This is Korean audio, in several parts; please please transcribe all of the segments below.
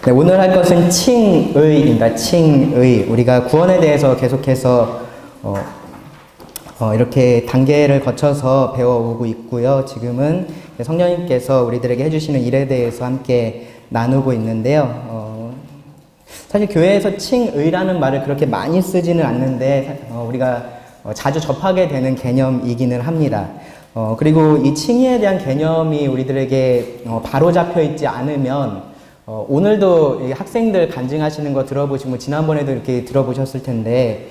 네, 오늘 할 것은 칭의입니다. 칭의. 우리가 구원에 대해서 계속해서 이렇게 단계를 거쳐서 배워오고 있고요. 지금은 성령님께서 우리들에게 해주시는 일에 대해서 함께 나누고 있는데요. 사실 교회에서 칭의라는 말을 그렇게 많이 쓰지는 않는데 우리가 자주 접하게 되는 개념이기는 합니다. 그리고 이 칭의에 대한 개념이 우리들에게 바로 잡혀 있지 않으면 오늘도 학생들 간증하시는 거 들어보시면 지난번에도 이렇게 들어보셨을 텐데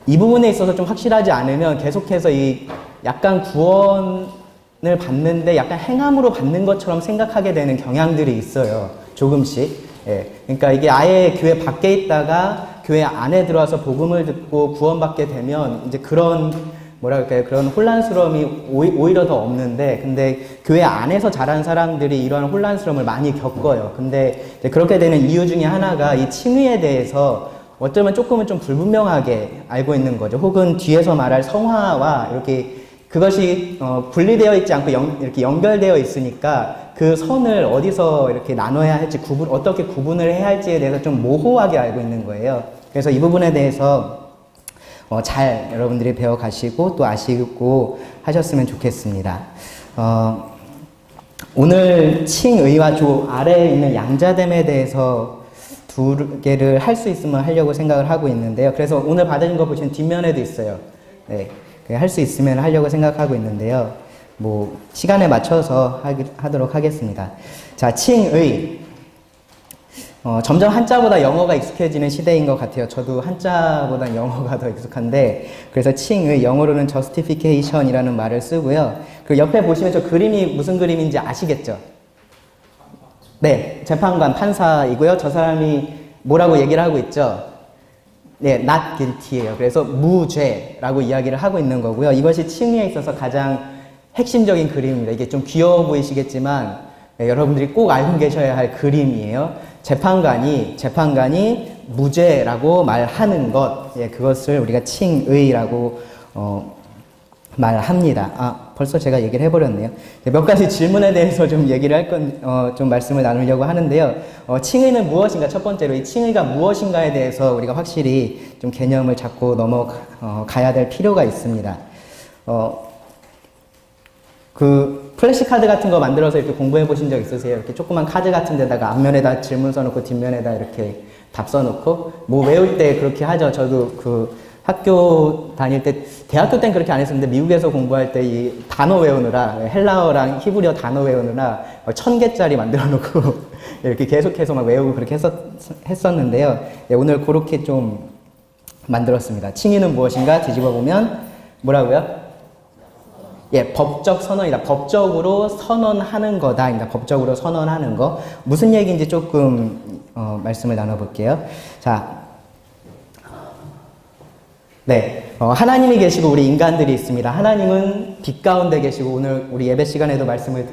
이 부분에 있어서 좀 확실하지 않으면 계속해서 이 약간 구원을 받는데 약간 행함으로 받는 것처럼 생각하게 되는 경향들이 있어요. 조금씩. 예. 그러니까 이게 아예 교회 밖에 있다가 교회 안에 들어와서 복음을 듣고 구원받게 되면 이제 그런 뭐랄까요, 그런 혼란스러움이 오히려 더 없는데, 근데 교회 안에서 자란 사람들이 이러한 혼란스러움을 많이 겪어요. 근데 이제 그렇게 되는 이유 중에 하나가 이 칭의에 대해서 어쩌면 조금은 좀 불분명하게 알고 있는 거죠. 혹은 뒤에서 말할 성화와 이렇게 그것이 분리되어 있지 않고 이렇게 연결되어 있으니까 그 선을 어디서 이렇게 나눠야 할지, 어떻게 구분을 해야 할지에 대해서 좀 모호하게 알고 있는 거예요. 그래서 이 부분에 대해서 잘 여러분들이 배워가시고 또 아시고 하셨으면 좋겠습니다. 오늘 칭의와 조 아래에 있는 양자됨에 대해서 두 개를 할 수 있으면 하려고 생각을 하고 있는데요. 그래서 오늘 받은 거 보시면 뒷면에도 있어요. 네, 할 수 있으면 하려고 생각하고 있는데요. 뭐 시간에 맞춰서 하도록 하겠습니다. 자, 칭의. 점점 한자보다 영어가 익숙해지는 시대인 것 같아요. 저도 한자보다 영어가 더 익숙한데, 그래서 칭의, 영어로는 justification이라는 말을 쓰고요. 그리고 옆에 보시면 저 그림이 무슨 그림인지 아시겠죠? 네, 재판관, 판사이고요. 저 사람이 뭐라고 얘기를 하고 있죠? 네, not guilty예요. 그래서 무죄라고 이야기를 하고 있는 거고요. 이것이 칭의에 있어서 가장 핵심적인 그림입니다. 이게 좀 귀여워 보이시겠지만 여러분들이 꼭 알고 계셔야 할 그림이에요. 재판관이 무죄라고 말하는 것, 그것을 우리가 칭의라고 말합니다. 벌써 제가 얘기를 해버렸네요. 몇 가지 질문에 대해서 좀 얘기를 좀 말씀을 나누려고 하는데요. 칭의는 무엇인가? 첫 번째로 이 칭의가 무엇인가에 대해서 우리가 확실히 좀 개념을 잡고 넘어가야 될 필요가 있습니다. 그 플래시카드 같은 거 만들어서 이렇게 공부해 보신 적 있으세요? 이렇게 조그만 카드 같은 데다가 앞면에다 질문 써놓고 뒷면에다 이렇게 답 써놓고 뭐 외울 때 그렇게 하죠. 저도 그 학교 다닐 때, 대학교 땐 그렇게 안 했었는데 미국에서 공부할 때 이 단어 외우느라, 헬라어랑 히브리어 단어 외우느라 1000개짜리 만들어 놓고 이렇게 계속해서 막 외우고 그렇게 했었는데요. 오늘 그렇게 좀 만들었습니다. 칭의는 무엇인가? 뒤집어 보면 뭐라고요? 법적 선언이다. 법적으로 선언하는 거다. 법적으로 선언하는 거. 무슨 얘기인지 조금 말씀을 나눠볼게요. 자, 네, 하나님이 계시고 우리 인간들이 있습니다. 하나님은 빛 가운데 계시고, 오늘 우리 예배 시간에도 말씀을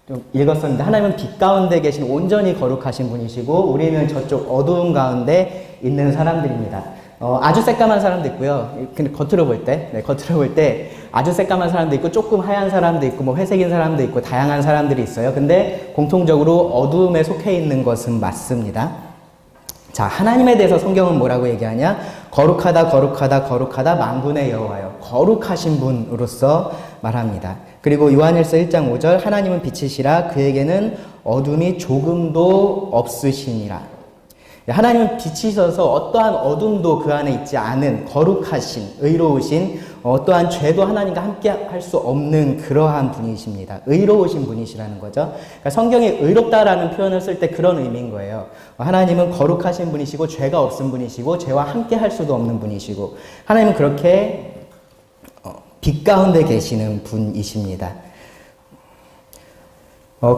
좀 읽었었는데, 하나님은 빛 가운데 계신 온전히 거룩하신 분이시고 우리는 저쪽 어두운 가운데 있는 사람들입니다. 아주 새까만 사람도 있고요. 근데 겉으로 볼 때 아주 새까만 사람도 있고 조금 하얀 사람도 있고 뭐 회색인 사람도 있고 다양한 사람들이 있어요. 근데 공통적으로 어두움에 속해 있는 것은 맞습니다. 자, 하나님에 대해서 성경은 뭐라고 얘기하냐? 거룩하다, 거룩하다, 거룩하다, 만군의 여호와여. 거룩하신 분으로서 말합니다. 그리고 요한일서 1장 5절, 하나님은 빛이시라 그에게는 어둠이 조금도 없으시니라. 하나님은 빛이셔서 어떠한 어둠도 그 안에 있지 않은 거룩하신, 의로우신, 어떠한 죄도 하나님과 함께 할 수 없는 그러한 분이십니다. 의로우신 분이시라는 거죠. 그러니까 성경에 의롭다라는 표현을 쓸 때 그런 의미인 거예요. 하나님은 거룩하신 분이시고 죄가 없은 분이시고 죄와 함께 할 수도 없는 분이시고 하나님은 그렇게 빛 가운데 계시는 분이십니다.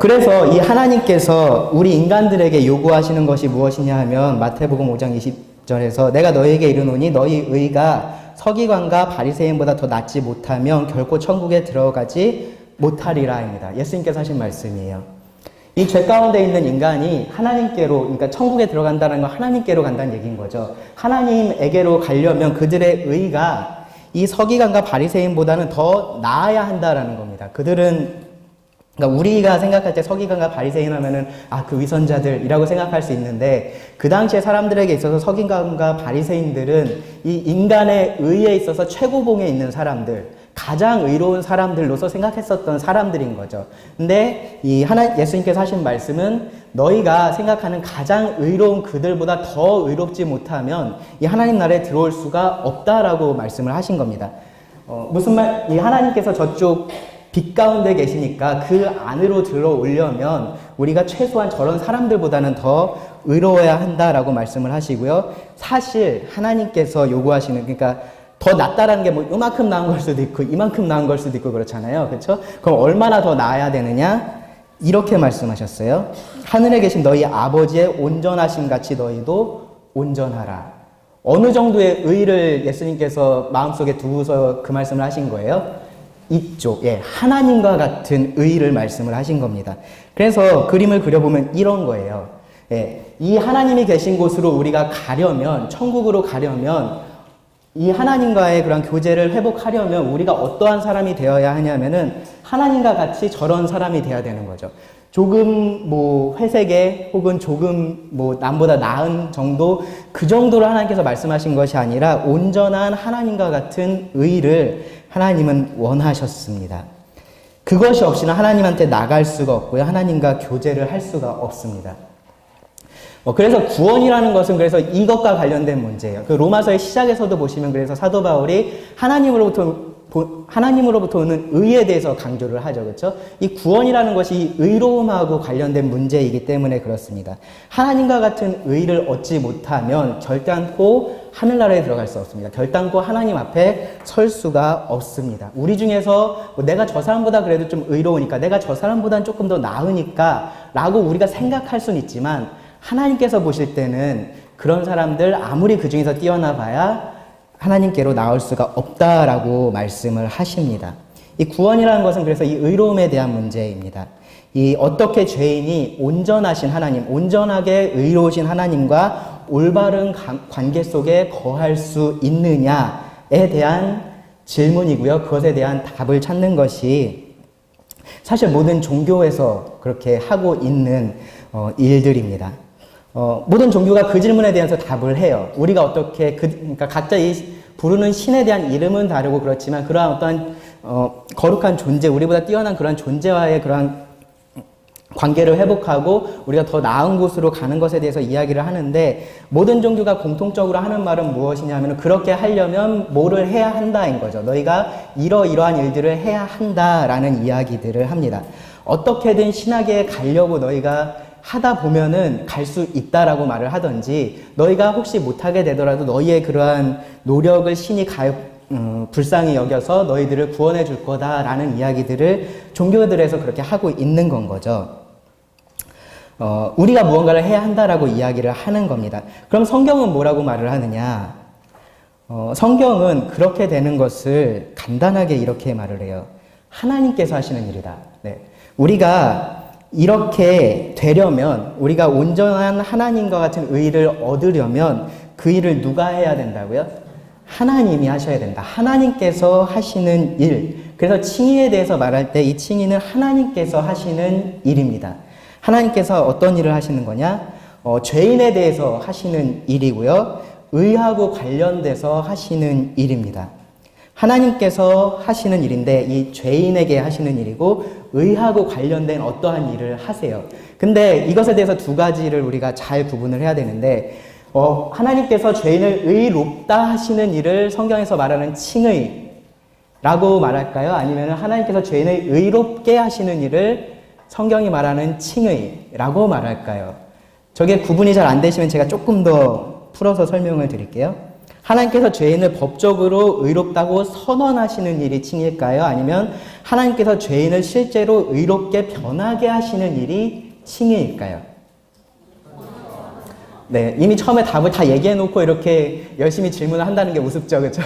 그래서 이 하나님께서 우리 인간들에게 요구하시는 것이 무엇이냐 하면 마태복음 5장 20절에서 내가 너희에게 이르노니 너희 의가 서기관과 바리새인보다 더 낫지 못하면 결코 천국에 들어가지 못하리라입니다. 예수님께서 하신 말씀이에요. 이 죄 가운데 있는 인간이 하나님께로, 그러니까 천국에 들어간다는 건 하나님께로 간다는 얘기인 거죠. 하나님에게로 가려면 그들의 의가 이 서기관과 바리새인보다는 더 나아야 한다라는 겁니다. 그들은 그러니까 우리가 생각할 때 서기관과 바리새인 하면은 그 위선자들이라고 생각할 수 있는데, 그 당시에 사람들에게 있어서 서기관과 바리새인들은 이 인간의 의에 있어서 최고봉에 있는 사람들, 가장 의로운 사람들로서 생각했었던 사람들인 거죠. 근데 예수님께서 하신 말씀은 너희가 생각하는 가장 의로운 그들보다 더 의롭지 못하면 이 하나님 나라에 들어올 수가 없다라고 말씀을 하신 겁니다. 무슨 말, 이 하나님께서 저쪽 빛 가운데 계시니까 그 안으로 들어오려면 우리가 최소한 저런 사람들보다는 더 의로워야 한다라고 말씀을 하시고요. 사실 하나님께서 요구하시는, 그러니까 더 낫다라는 게 뭐 이만큼 나은 걸 수도 있고 이만큼 나은 걸 수도 있고 그렇잖아요. 그렇죠? 그럼 얼마나 더 나아야 되느냐? 이렇게 말씀하셨어요. 하늘에 계신 너희 아버지의 온전하심 같이 너희도 온전하라. 어느 정도의 의를 예수님께서 마음속에 두고서 그 말씀을 하신 거예요? 이쪽, 하나님과 같은 의를 말씀을 하신 겁니다. 그래서 그림을 그려보면 이런 거예요. 이 하나님이 계신 곳으로 우리가 가려면, 천국으로 가려면, 이 하나님과의 그런 교제를 회복하려면 우리가 어떠한 사람이 되어야 하냐면은 하나님과 같이 저런 사람이 되어야 되는 거죠. 조금 회색에 혹은 조금 남보다 나은 정도, 그 정도로 하나님께서 말씀하신 것이 아니라 온전한 하나님과 같은 의를 하나님은 원하셨습니다. 그것이 없이는 하나님한테 나갈 수가 없고요. 하나님과 교제를 할 수가 없습니다. 그래서 구원이라는 것은 그래서 이것과 관련된 문제예요. 그 로마서의 시작에서도 보시면 그래서 사도 바울이 하나님으로부터 오는 의에 대해서 강조를 하죠. 그렇죠? 이 구원이라는 것이 의로움하고 관련된 문제이기 때문에 그렇습니다. 하나님과 같은 의를 얻지 못하면 결단코 하늘나라에 들어갈 수 없습니다. 결단코 하나님 앞에 설 수가 없습니다. 우리 중에서 내가 저 사람보다 그래도 좀 의로우니까, 내가 저 사람보다는 조금 더 나으니까 라고 우리가 생각할 수는 있지만, 하나님께서 보실 때는 그런 사람들 아무리 그 중에서 뛰어나 봐야 하나님께로 나올 수가 없다라고 말씀을 하십니다. 이 구원이라는 것은 그래서 이 의로움에 대한 문제입니다. 이 어떻게 죄인이 온전하신 하나님, 온전하게 의로우신 하나님과 올바른 관계 속에 거할 수 있느냐에 대한 질문이고요. 그것에 대한 답을 찾는 것이 사실 모든 종교에서 그렇게 하고 있는 일들입니다. 모든 종교가 그 질문에 대해서 답을 해요. 우리가 어떻게 그러니까 각자 부르는 신에 대한 이름은 다르고 그렇지만 그러한 어떤 거룩한 존재, 우리보다 뛰어난 그런 존재와의 그러한 관계를 회복하고 우리가 더 나은 곳으로 가는 것에 대해서 이야기를 하는데, 모든 종교가 공통적으로 하는 말은 무엇이냐면 그렇게 하려면 뭐를 해야 한다인 거죠. 너희가 이러이러한 일들을 해야 한다라는 이야기들을 합니다. 어떻게든 신학에 가려고 너희가 하다 보면은 갈 수 있다라고 말을 하든지, 너희가 혹시 못하게 되더라도 너희의 그러한 노력을 신이 불쌍히 여겨서 너희들을 구원해 줄 거다라는 이야기들을 종교들에서 그렇게 하고 있는 건 거죠. 우리가 무언가를 해야 한다라고 이야기를 하는 겁니다. 그럼 성경은 뭐라고 말을 하느냐? 성경은 그렇게 되는 것을 간단하게 이렇게 말을 해요. 하나님께서 하시는 일이다. 네. 우리가 이렇게 되려면, 우리가 온전한 하나님과 같은 의를 얻으려면 그 일을 누가 해야 된다고요? 하나님이 하셔야 된다. 하나님께서 하시는 일. 그래서 칭의에 대해서 말할 때 이 칭의는 하나님께서 하시는 일입니다. 하나님께서 어떤 일을 하시는 거냐? 죄인에 대해서 하시는 일이고요. 의하고 관련돼서 하시는 일입니다. 하나님께서 하시는 일인데 이 죄인에게 하시는 일이고 의하고 관련된 어떠한 일을 하세요. 근데 이것에 대해서 두 가지를 우리가 잘 구분을 해야 되는데, 하나님께서 죄인을 의롭다 하시는 일을 성경에서 말하는 칭의라고 말할까요? 아니면 하나님께서 죄인을 의롭게 하시는 일을 성경이 말하는 칭의라고 말할까요? 저게 구분이 잘 안 되시면 제가 조금 더 풀어서 설명을 드릴게요. 하나님께서 죄인을 법적으로 의롭다고 선언하시는 일이 칭의일까요? 아니면 하나님께서 죄인을 실제로 의롭게 변하게 하시는 일이 칭의일까요? 네, 이미 처음에 답을 다 얘기해놓고 이렇게 열심히 질문을 한다는 게 우습죠, 그렇죠?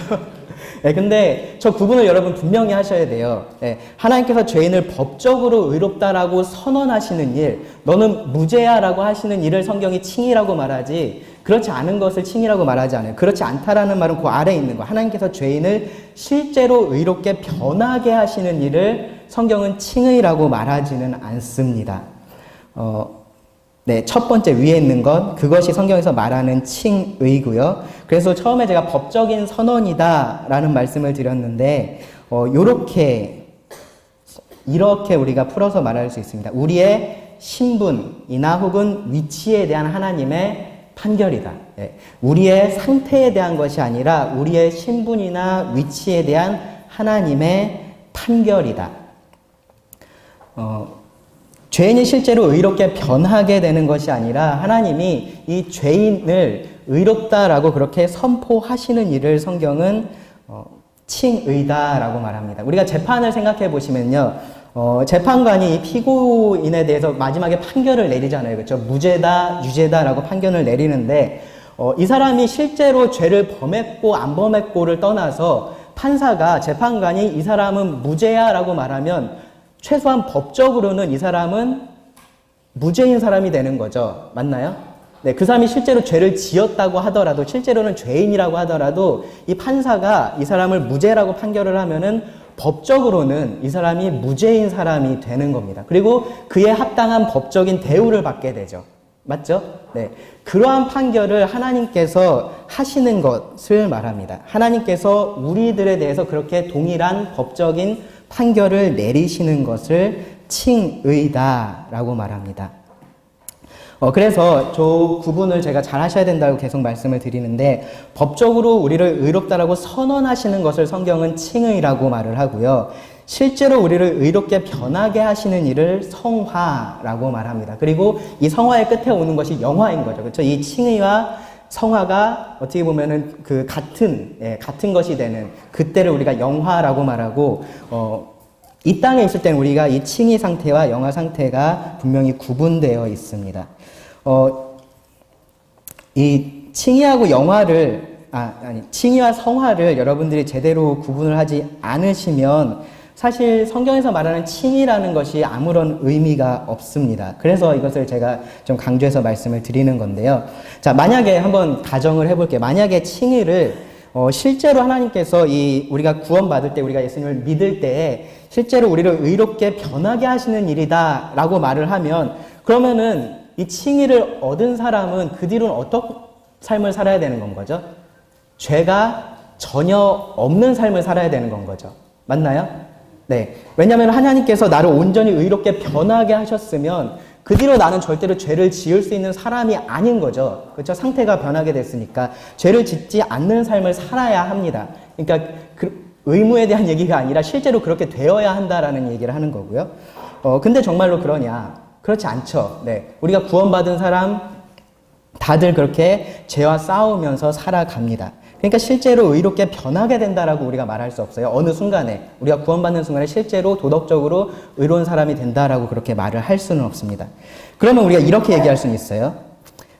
네, 근데 저 구분을 여러분 분명히 하셔야 돼요. 네, 하나님께서 죄인을 법적으로 의롭다라고 선언하시는 일, 너는 무죄야라고 하시는 일을 성경이 칭의라고 말하지, 그렇지 않은 것을 칭의라고 말하지 않아요. 그렇지 않다라는 말은 그 아래에 있는 거. 하나님께서 죄인을 실제로 의롭게 변하게 하시는 일을 성경은 칭의라고 말하지는 않습니다. 네, 첫 번째 위에 있는 것, 그것이 성경에서 말하는 칭의고요. 그래서 처음에 제가 법적인 선언이다라는 말씀을 드렸는데, 이렇게 우리가 풀어서 말할 수 있습니다. 우리의 신분이나 혹은 위치에 대한 하나님의 판결이다. 예, 우리의 상태에 대한 것이 아니라 우리의 신분이나 위치에 대한 하나님의 판결이다. 죄인이 실제로 의롭게 변하게 되는 것이 아니라 하나님이 이 죄인을 의롭다라고 그렇게 선포하시는 일을 성경은 칭의다라고 말합니다. 우리가 재판을 생각해 보시면요. 재판관이 이 피고인에 대해서 마지막에 판결을 내리잖아요. 그렇죠? 무죄다, 유죄다라고 판결을 내리는데 이 사람이 실제로 죄를 범했고 안 범했고를 떠나서 판사가, 재판관이 이 사람은 무죄야라고 말하면 최소한 법적으로는 이 사람은 무죄인 사람이 되는 거죠. 맞나요? 네, 그 사람이 실제로 죄를 지었다고 하더라도, 실제로는 죄인이라고 하더라도 이 판사가 이 사람을 무죄라고 판결을 하면은 법적으로는 이 사람이 무죄인 사람이 되는 겁니다. 그리고 그에 합당한 법적인 대우를 받게 되죠. 맞죠? 네. 그러한 판결을 하나님께서 하시는 것을 말합니다. 하나님께서 우리들에 대해서 그렇게 동일한 법적인 판결을 내리시는 것을 칭의다라고 말합니다. 그래서 저 구분을 제가 잘 하셔야 된다고 계속 말씀을 드리는데, 법적으로 우리를 의롭다라고 선언하시는 것을 성경은 칭의라고 말을 하고요. 실제로 우리를 의롭게 변하게 하시는 일을 성화라고 말합니다. 그리고 이 성화의 끝에 오는 것이 영화인 거죠. 그렇죠? 이 칭의와 성화가 어떻게 보면은 그 같은 것이 되는 그때를 우리가 영화라고 말하고, 이 땅에 있을 때는 우리가 이 칭의 상태와 영화 상태가 분명히 구분되어 있습니다. 이 칭의하고 칭의와 성화를 여러분들이 제대로 구분을 하지 않으시면 사실 성경에서 말하는 칭의라는 것이 아무런 의미가 없습니다. 그래서 이것을 제가 좀 강조해서 말씀을 드리는 건데요. 자, 만약에 한번 가정을 해볼게요. 만약에 칭의를 실제로 하나님께서 우리가 구원받을 때, 우리가 예수님을 믿을 때에 실제로 우리를 의롭게 변하게 하시는 일이다 라고 말을 하면, 그러면은 이 칭의를 얻은 사람은 그 뒤로는 어떤 삶을 살아야 되는 건 거죠? 죄가 전혀 없는 삶을 살아야 되는 건 거죠. 맞나요? 네. 왜냐하면 하나님께서 나를 온전히 의롭게 변하게 하셨으면 그 뒤로 나는 절대로 죄를 지을 수 있는 사람이 아닌 거죠. 그렇죠? 상태가 변하게 됐으니까 죄를 짓지 않는 삶을 살아야 합니다. 그러니까 의무에 대한 얘기가 아니라 실제로 그렇게 되어야 한다라는 얘기를 하는 거고요. 근데 정말로 그러냐? 그렇지 않죠. 네. 우리가 구원받은 사람 다들 그렇게 죄와 싸우면서 살아갑니다. 그러니까 실제로 의롭게 변하게 된다라고 우리가 말할 수 없어요. 어느 순간에, 우리가 구원받는 순간에 실제로 도덕적으로 의로운 사람이 된다라고 그렇게 말을 할 수는 없습니다. 그러면 우리가 이렇게 얘기할 수는 있어요.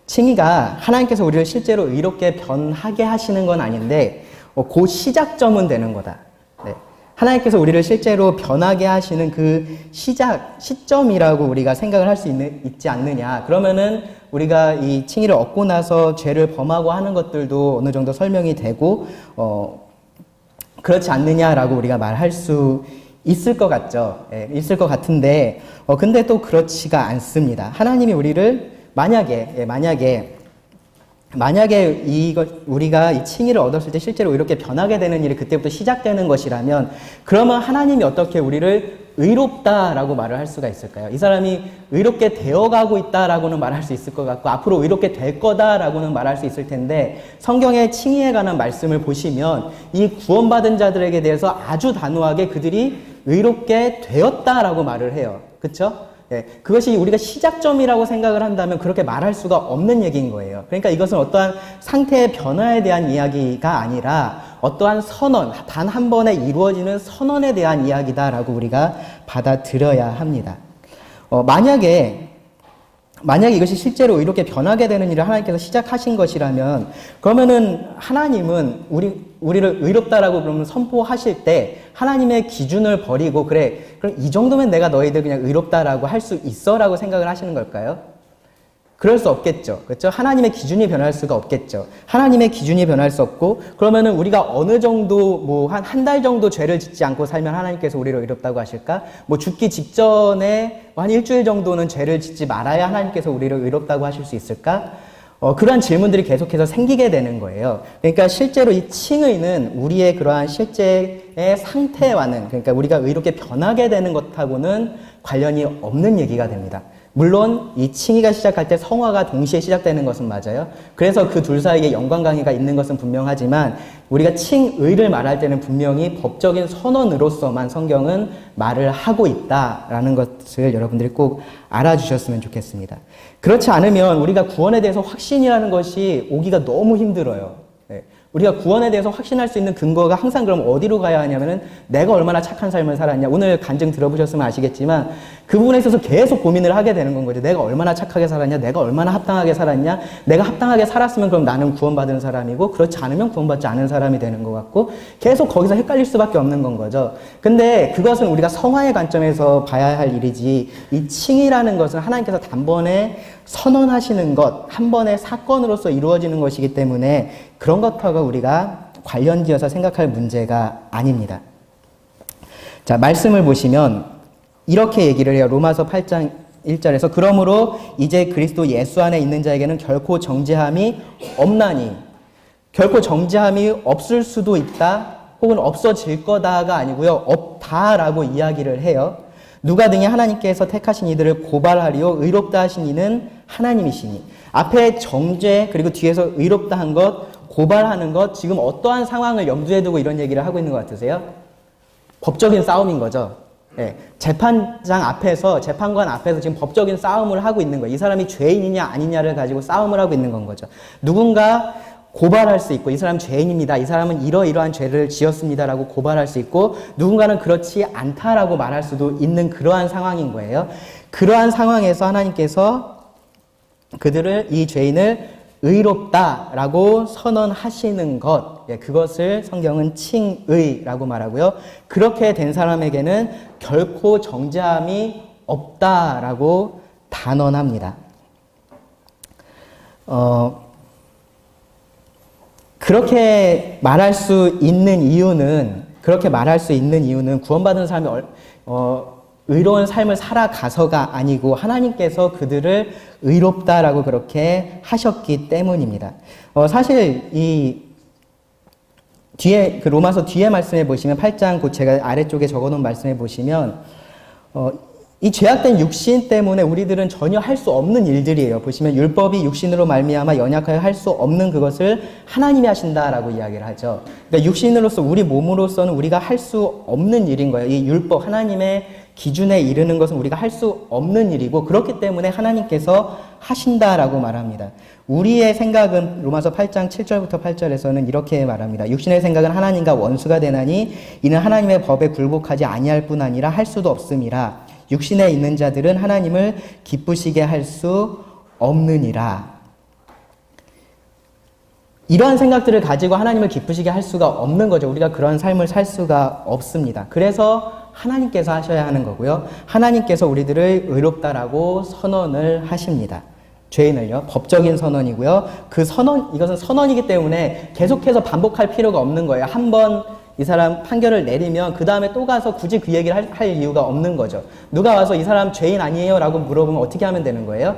칭의가 하나님께서 우리를 실제로 의롭게 변하게 하시는 건 아닌데 그 시작점은 되는 거다. 네. 하나님께서 우리를 실제로 변하게 하시는 그 시점이라고 우리가 생각을 할 수 있지 않느냐. 그러면은 우리가 이 칭의를 얻고 나서 죄를 범하고 하는 것들도 어느 정도 설명이 되고, 그렇지 않느냐라고 우리가 말할 수 있을 것 같죠. 예, 있을 것 같은데, 근데 또 그렇지가 않습니다. 하나님이 우리를 만약에 우리가 이 칭의를 얻었을 때 실제로 이렇게 변하게 되는 일이 그때부터 시작되는 것이라면, 그러면 하나님이 어떻게 우리를 의롭다라고 말을 할 수가 있을까요? 이 사람이 의롭게 되어가고 있다라고는 말할 수 있을 것 같고, 앞으로 의롭게 될 거다라고는 말할 수 있을 텐데, 성경의 칭의에 관한 말씀을 보시면 이 구원받은 자들에게 대해서 아주 단호하게 그들이 의롭게 되었다라고 말을 해요. 그렇죠? 예, 그것이 우리가 시작점이라고 생각을 한다면 그렇게 말할 수가 없는 얘기인 거예요. 그러니까 이것은 어떠한 상태의 변화에 대한 이야기가 아니라 어떠한 선언, 단 한 번에 이루어지는 선언에 대한 이야기다라고 우리가 받아들여야 합니다. 만약에 이것이 실제로 이렇게 변하게 되는 일을 하나님께서 시작하신 것이라면, 그러면은 하나님은 우리를 의롭다라고 그러면 선포하실 때 하나님의 기준을 버리고, 그래, 그럼 이 정도면 내가 너희들 그냥 의롭다라고 할 수 있어라고 생각을 하시는 걸까요? 그럴 수 없겠죠. 그렇죠? 하나님의 기준이 변할 수가 없겠죠. 하나님의 기준이 변할 수 없고, 그러면은 우리가 어느 정도, 뭐, 한 달 정도 죄를 짓지 않고 살면 하나님께서 우리를 의롭다고 하실까? 뭐, 죽기 직전에 한 일주일 정도는 죄를 짓지 말아야 하나님께서 우리를 의롭다고 하실 수 있을까? 그러한 질문들이 계속해서 생기게 되는 거예요. 그러니까 실제로 이 칭의는 우리의 그러한 실제의 상태와는, 그러니까 우리가 의롭게 변하게 되는 것하고는 관련이 없는 얘기가 됩니다. 물론 이 칭의가 시작할 때 성화가 동시에 시작되는 것은 맞아요. 그래서 그 둘 사이에 연관관계가 있는 것은 분명하지만 우리가 칭의를 말할 때는 분명히 법적인 선언으로서만 성경은 말을 하고 있다라는 것을 여러분들이 꼭 알아주셨으면 좋겠습니다. 그렇지 않으면 우리가 구원에 대해서 확신이라는 것이 오기가 너무 힘들어요. 네. 우리가 구원에 대해서 확신할 수 있는 근거가 항상 그럼 어디로 가야 하냐면은 내가 얼마나 착한 삶을 살았냐. 오늘 간증 들어보셨으면 아시겠지만 그 부분에 있어서 계속 고민을 하게 되는 건 거죠. 내가 얼마나 착하게 살았냐. 내가 얼마나 합당하게 살았냐. 내가 합당하게 살았으면 그럼 나는 구원받은 사람이고 그렇지 않으면 구원받지 않은 사람이 되는 것 같고 계속 거기서 헷갈릴 수밖에 없는 건 거죠. 근데 그것은 우리가 성화의 관점에서 봐야 할 일이지 이 칭이라는 것은 하나님께서 단번에 선언하시는 것, 한 번의 사건으로서 이루어지는 것이기 때문에 그런 것하고 우리가 관련지어서 생각할 문제가 아닙니다. 자, 말씀을 보시면 이렇게 얘기를 해요. 로마서 8장 1절에서 그러므로 이제 그리스도 예수 안에 있는 자에게는 결코 정죄함이 없나니, 결코 정죄함이 없을 수도 있다 혹은 없어질 거다가 아니고요. 없다라고 이야기를 해요. 누가 등이 하나님께서 택하신 이들을 고발하리요 의롭다 하신 이는 하나님이시니. 앞에 정죄 그리고 뒤에서 의롭다 한 것, 고발하는 것, 지금 어떠한 상황을 염두에 두고 이런 얘기를 하고 있는 것 같으세요? 법적인 싸움인 거죠. 네. 재판장 앞에서, 재판관 앞에서 지금 법적인 싸움을 하고 있는 거예요. 이 사람이 죄인이냐 아니냐를 가지고 싸움을 하고 있는 건 거죠. 누군가 고발할 수 있고 이 사람 죄인입니다. 이 사람은 이러이러한 죄를 지었습니다라고 고발할 수 있고 누군가는 그렇지 않다라고 말할 수도 있는 그러한 상황인 거예요. 그러한 상황에서 하나님께서 그들을, 이 죄인을 의롭다라고 선언하시는 것, 그것을 성경은 칭의라고 말하고요. 그렇게 된 사람에게는 결코 정죄함이 없다라고 단언합니다. 그렇게 말할 수 있는 이유는 구원받은 사람이 의로운 삶을 살아가서가 아니고 하나님께서 그들을 의롭다라고 그렇게 하셨기 때문입니다. 사실 이 뒤에 그 로마서 뒤에 말씀에 보시면 8장 곧 제가 아래쪽에 적어놓은 말씀에 보시면 이 죄악된 육신 때문에 우리들은 전혀 할 수 없는 일들이에요. 보시면 율법이 육신으로 말미암아 연약하여 할 수 없는 그것을 하나님이 하신다라고 이야기를 하죠. 그러니까 육신으로서 우리 몸으로서는 우리가 할 수 없는 일인 거예요. 이 율법 하나님의 기준에 이르는 것은 우리가 할 수 없는 일이고 그렇기 때문에 하나님께서 하신다라고 말합니다. 우리의 생각은 로마서 8장 7절부터 8절에서는 이렇게 말합니다. 육신의 생각은 하나님과 원수가 되나니 이는 하나님의 법에 굴복하지 아니할 뿐 아니라 할 수도 없음이라. 육신에 있는 자들은 하나님을 기쁘시게 할 수 없느니라. 이러한 생각들을 가지고 하나님을 기쁘시게 할 수가 없는 거죠. 우리가 그런 삶을 살 수가 없습니다. 그래서 하나님께서 하셔야 하는 거고요. 하나님께서 우리들을 의롭다라고 선언을 하십니다. 죄인을요. 법적인 선언이고요. 그 선언, 이것은 선언이기 때문에 계속해서 반복할 필요가 없는 거예요. 한번 이 사람 판결을 내리면 그 다음에 또 가서 굳이 그 얘기를 할 이유가 없는 거죠. 누가 와서 이 사람 죄인 아니에요? 라고 물어보면 어떻게 하면 되는 거예요?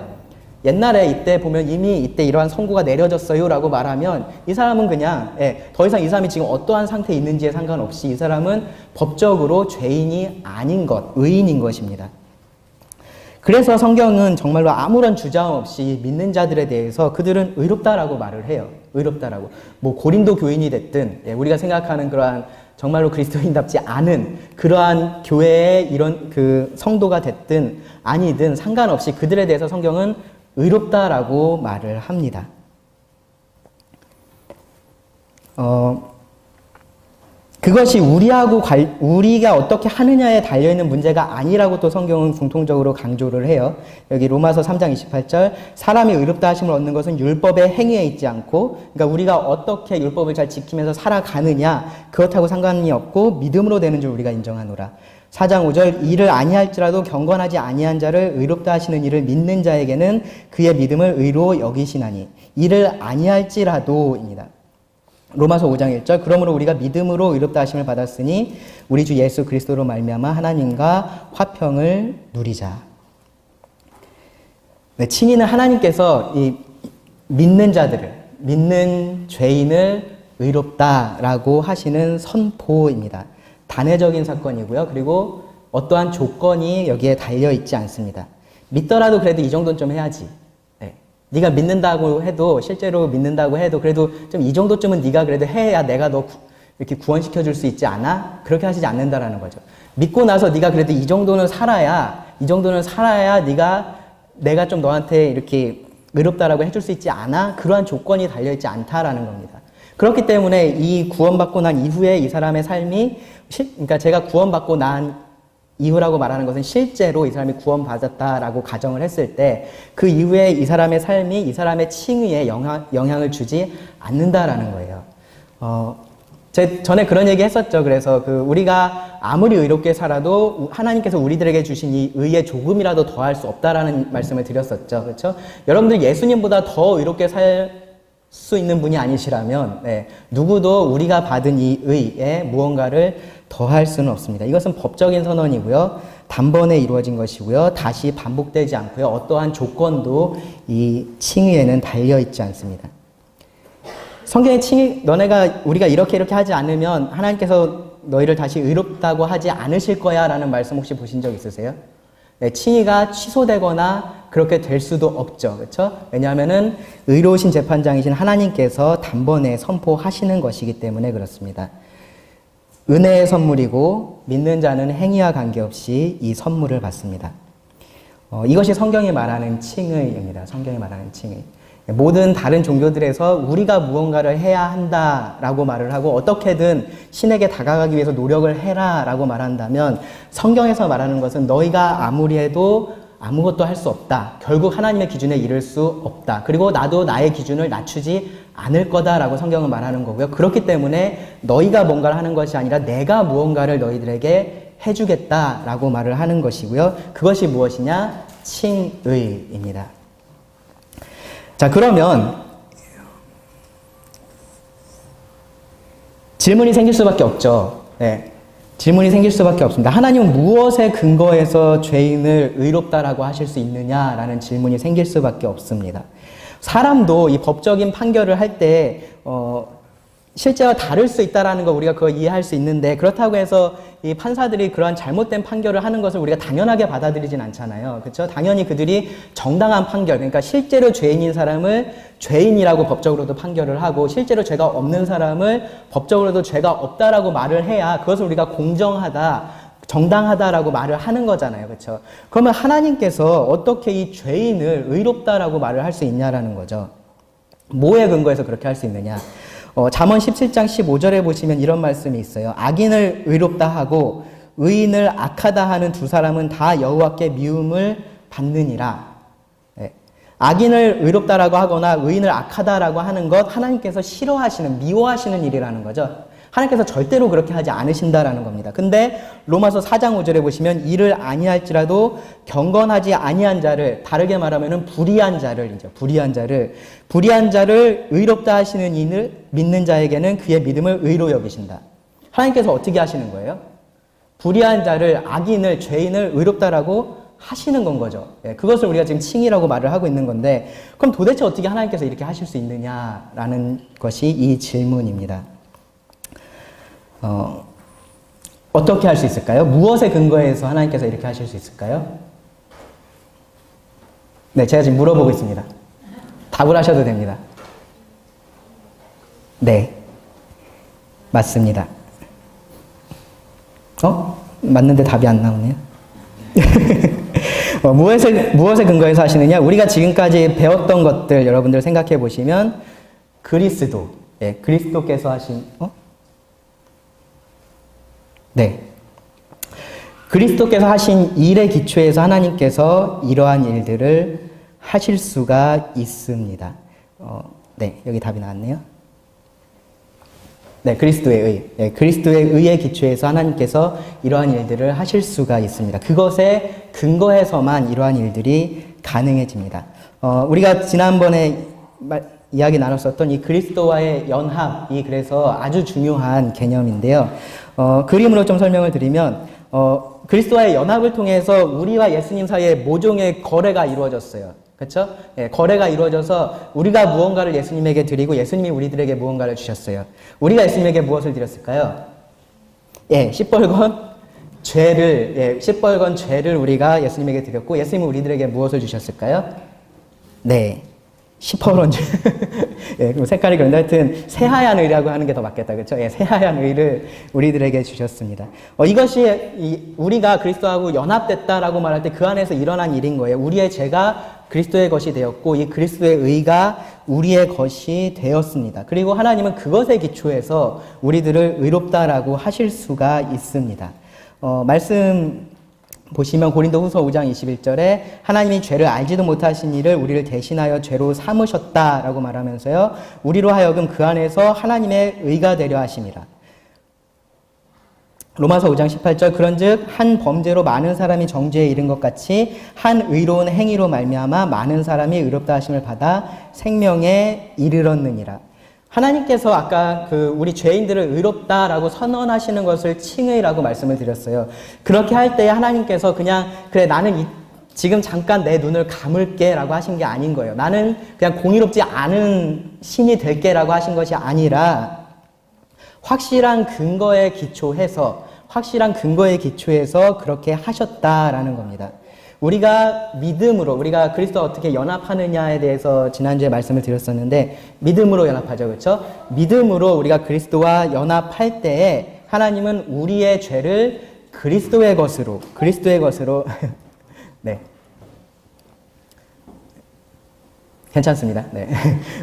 옛날에 이때 보면 이미 이때 이러한 선고가 내려졌어요 라고 말하면 이 사람은 그냥 더 이상 이 사람이 지금 어떠한 상태에 있는지에 상관없이 이 사람은 법적으로 죄인이 아닌 것, 의인인 것입니다. 그래서 성경은 정말로 아무런 주저함 없이 믿는 자들에 대해서 그들은 의롭다라고 말을 해요. 의롭다라고. 뭐 고린도 교인이 됐든 우리가 생각하는 그러한 정말로 그리스도인답지 않은 그러한 교회의 이런 그 성도가 됐든 아니든 상관없이 그들에 대해서 성경은 의롭다라고 말을 합니다. 그것이 우리가 어떻게 하느냐에 달려있는 문제가 아니라고 또 성경은 공통적으로 강조를 해요. 여기 로마서 3장 28절 사람이 의롭다 하심을 얻는 것은 율법의 행위에 있지 않고, 그러니까 우리가 어떻게 율법을 잘 지키면서 살아가느냐 그것하고 상관이 없고 믿음으로 되는 줄 우리가 인정하노라. 4장 5절 이를 아니할지라도 경건하지 아니한 자를 의롭다 하시는 이를 믿는 자에게는 그의 믿음을 의로 여기시나니 이를 아니할지라도입니다. 로마서 5장 1절 그러므로 우리가 믿음으로 의롭다 하심을 받았으니 우리 주 예수 그리스도로 말미암아 하나님과 화평을 누리자. 네, 칭의는 하나님께서 이 믿는 자들을, 믿는 죄인을 의롭다라고 하시는 선포입니다. 단회적인 사건이고요. 그리고 어떠한 조건이 여기에 달려있지 않습니다. 믿더라도 그래도 이 정도는 좀 해야지. 네. 네가 믿는다고 해도, 실제로 믿는다고 해도 그래도 좀 이 정도쯤은 네가 그래도 해야 내가 너 이렇게 구원시켜 줄 수 있지 않아? 그렇게 하시지 않는다라는 거죠. 믿고 나서 네가 그래도 이 정도는 살아야 내가 좀 너한테 이렇게 의롭다라고 해줄 수 있지 않아? 그러한 조건이 달려있지 않다라는 겁니다. 그렇기 때문에 이 구원받고 난 이후에 이 사람의 삶이, 그러니까 제가 구원받고 난 이후라고 말하는 것은 실제로 이 사람이 구원받았다라고 가정을 했을 때 그 이후에 이 사람의 삶이 이 사람의 칭의에 영향을 주지 않는다라는 거예요. 전에 그런 얘기 했었죠. 그래서 우리가 아무리 의롭게 살아도 하나님께서 우리들에게 주신 이 의에 조금이라도 더할 수 없다라는 말씀을 드렸었죠. 그렇죠? 여러분들 예수님보다 더 의롭게 살 수 있는 분이 아니시라면, 네, 누구도 우리가 받은 이 의에 무언가를 더할 수는 없습니다. 이것은 법적인 선언이고요. 단번에 이루어진 것이고요. 다시 반복되지 않고요. 어떠한 조건도 이 칭의에는 달려있지 않습니다. 성경의 칭의, 우리가 이렇게 하지 않으면 하나님께서 너희를 다시 의롭다고 하지 않으실 거야 라는 말씀 혹시 보신 적 있으세요? 네, 칭의가 취소되거나 그렇게 될 수도 없죠. 그렇죠? 왜냐하면은 의로우신 재판장이신 하나님께서 단번에 선포하시는 것이기 때문에 그렇습니다. 은혜의 선물이고 믿는 자는 행위와 관계없이 이 선물을 받습니다. 이것이 성경이 말하는 칭의입니다. 성경이 말하는 칭의. 모든 다른 종교들에서 우리가 무언가를 해야 한다라고 말을 하고 어떻게든 신에게 다가가기 위해서 노력을 해라라고 말한다면 성경에서 말하는 것은 너희가 아무리 해도 아무것도 할 수 없다. 결국 하나님의 기준에 이를 수 없다. 그리고 나도 나의 기준을 낮추지 않을 거다라고 성경은 말하는 거고요. 그렇기 때문에 너희가 뭔가를 하는 것이 아니라 내가 무언가를 너희들에게 해주겠다라고 말을 하는 것이고요. 그것이 무엇이냐? 칭의입니다. 자, 그러면 질문이 생길 수밖에 없죠. 네. 질문이 생길 수밖에 없습니다. 하나님은 무엇에 근거해서 죄인을 의롭다라고 하실 수 있느냐라는 질문이 생길 수밖에 없습니다. 사람도 이 법적인 판결을 할 때 실제와 다를 수 있다라는 거 우리가 그거 이해할 수 있는데 그렇다고 해서 이 판사들이 그러한 잘못된 판결을 하는 것을 우리가 당연하게 받아들이진 않잖아요. 그렇죠? 당연히 그들이 정당한 판결, 그러니까 실제로 죄인인 사람을 죄인이라고 법적으로도 판결을 하고 실제로 죄가 없는 사람을 법적으로도 죄가 없다라고 말을 해야 그것을 우리가 공정하다, 정당하다라고 말을 하는 거잖아요. 그렇죠? 그러면 하나님께서 어떻게 이 죄인을 의롭다라고 말을 할 수 있냐라는 거죠. 뭐에 근거해서 그렇게 할 수 있느냐? 잠언 17장 15절에 보시면 이런 말씀이 있어요. 악인을 의롭다 하고 의인을 악하다 하는 두 사람은 다 여호와께 미움을 받느니라. 네. 악인을 의롭다라고 하거나 의인을 악하다라고 하는 것 하나님께서 싫어하시는, 미워하시는 일이라는 거죠. 하나님께서 절대로 그렇게 하지 않으신다라는 겁니다. 근데 로마서 4장 5절에 보시면 이를 아니할지라도 경건하지 아니한 자를, 다르게 말하면은 불의한 자를 의롭다 하시는 이를 믿는 자에게는 그의 믿음을 의로 여기신다. 하나님께서 어떻게 하시는 거예요? 불의한 자를, 악인을, 죄인을 의롭다라고 하시는 건 거죠. 예, 그것을 우리가 지금 칭의라고 말을 하고 있는 건데 그럼 도대체 어떻게 하나님께서 이렇게 하실 수 있느냐라는 것이 이 질문입니다. 어떻게 할 수 있을까요? 무엇에 근거해서 하나님께서 이렇게 하실 수 있을까요? 네, 제가 지금 물어보고 있습니다. 답을 하셔도 됩니다. 네, 맞습니다. 맞는데 답이 안 나오네요. 무엇에 근거해서 하시느냐? 우리가 지금까지 배웠던 것들 여러분들 생각해 보시면 그리스도, 예, 그리스도께서 하신 네. 그리스도께서 하신 일의 기초에서 하나님께서 이러한 일들을 하실 수가 있습니다. 네, 여기 답이 나왔네요. 네, 그리스도의 의. 네, 그리스도의 의에 기초해서 하나님께서 이러한 일들을 하실 수가 있습니다. 그것에 근거해서만 이러한 일들이 가능해집니다. 우리가 지난번에 이야기 나눴었던 이 그리스도와의 연합이 그래서 아주 중요한 개념인데요. 그림으로 좀 설명을 드리면, 그리스도와의 연합을 통해서 우리와 예수님 사이에 모종의 거래가 이루어졌어요. 그렇죠? 예, 거래가 이루어져서 우리가 무언가를 예수님에게 드리고 예수님이 우리들에게 무언가를 주셨어요. 우리가 예수님에게 무엇을 드렸을까요? 예, 시뻘건 죄를 우리가 예수님에게 드렸고 예수님은 우리들에게 무엇을 주셨을까요? 네. 시퍼런 죄. 예, 그럼 색깔이 그런데 하여튼 새하얀 의라고 하는 게 더 맞겠다. 그렇죠? 예, 새하얀 의를 우리들에게 주셨습니다. 이것이 우리가 그리스도하고 연합됐다라고 말할 때 그 안에서 일어난 일인 거예요. 우리의 죄가 그리스도의 것이 되었고 이 그리스도의 의가 우리의 것이 되었습니다. 그리고 하나님은 그것에 기초해서 우리들을 의롭다라고 하실 수가 있습니다. 말씀 보시면 고린도후서 5장 21절에 하나님이 죄를 알지도 못하신 이를 우리를 대신하여 죄로 삼으셨다라고 말하면서요. 우리로 하여금 그 안에서 하나님의 의가 되려 하심이라. 로마서 5장 18절 그런즉 한 범죄로 많은 사람이 정죄에 이른 것 같이 한 의로운 행위로 말미암아 많은 사람이 의롭다 하심을 받아 생명에 이르렀느니라. 하나님께서 아까 우리 죄인들을 의롭다라고 선언하시는 것을 칭의라고 말씀을 드렸어요. 그렇게 할 때 하나님께서 그냥 그래 나는 지금 잠깐 내 눈을 감을게 라고 하신 게 아닌 거예요. 나는 그냥 공의롭지 않은 신이 될게 라고 하신 것이 아니라 확실한 근거에 기초해서 그렇게 하셨다라는 겁니다. 우리가 믿음으로, 우리가 그리스도와 어떻게 연합하느냐에 대해서 지난주에 말씀을 드렸었는데, 믿음으로 연합하죠. 그렇죠? 믿음으로 우리가 그리스도와 연합할 때에 하나님은 우리의 죄를 그리스도의 것으로, 네. 괜찮습니다. 네.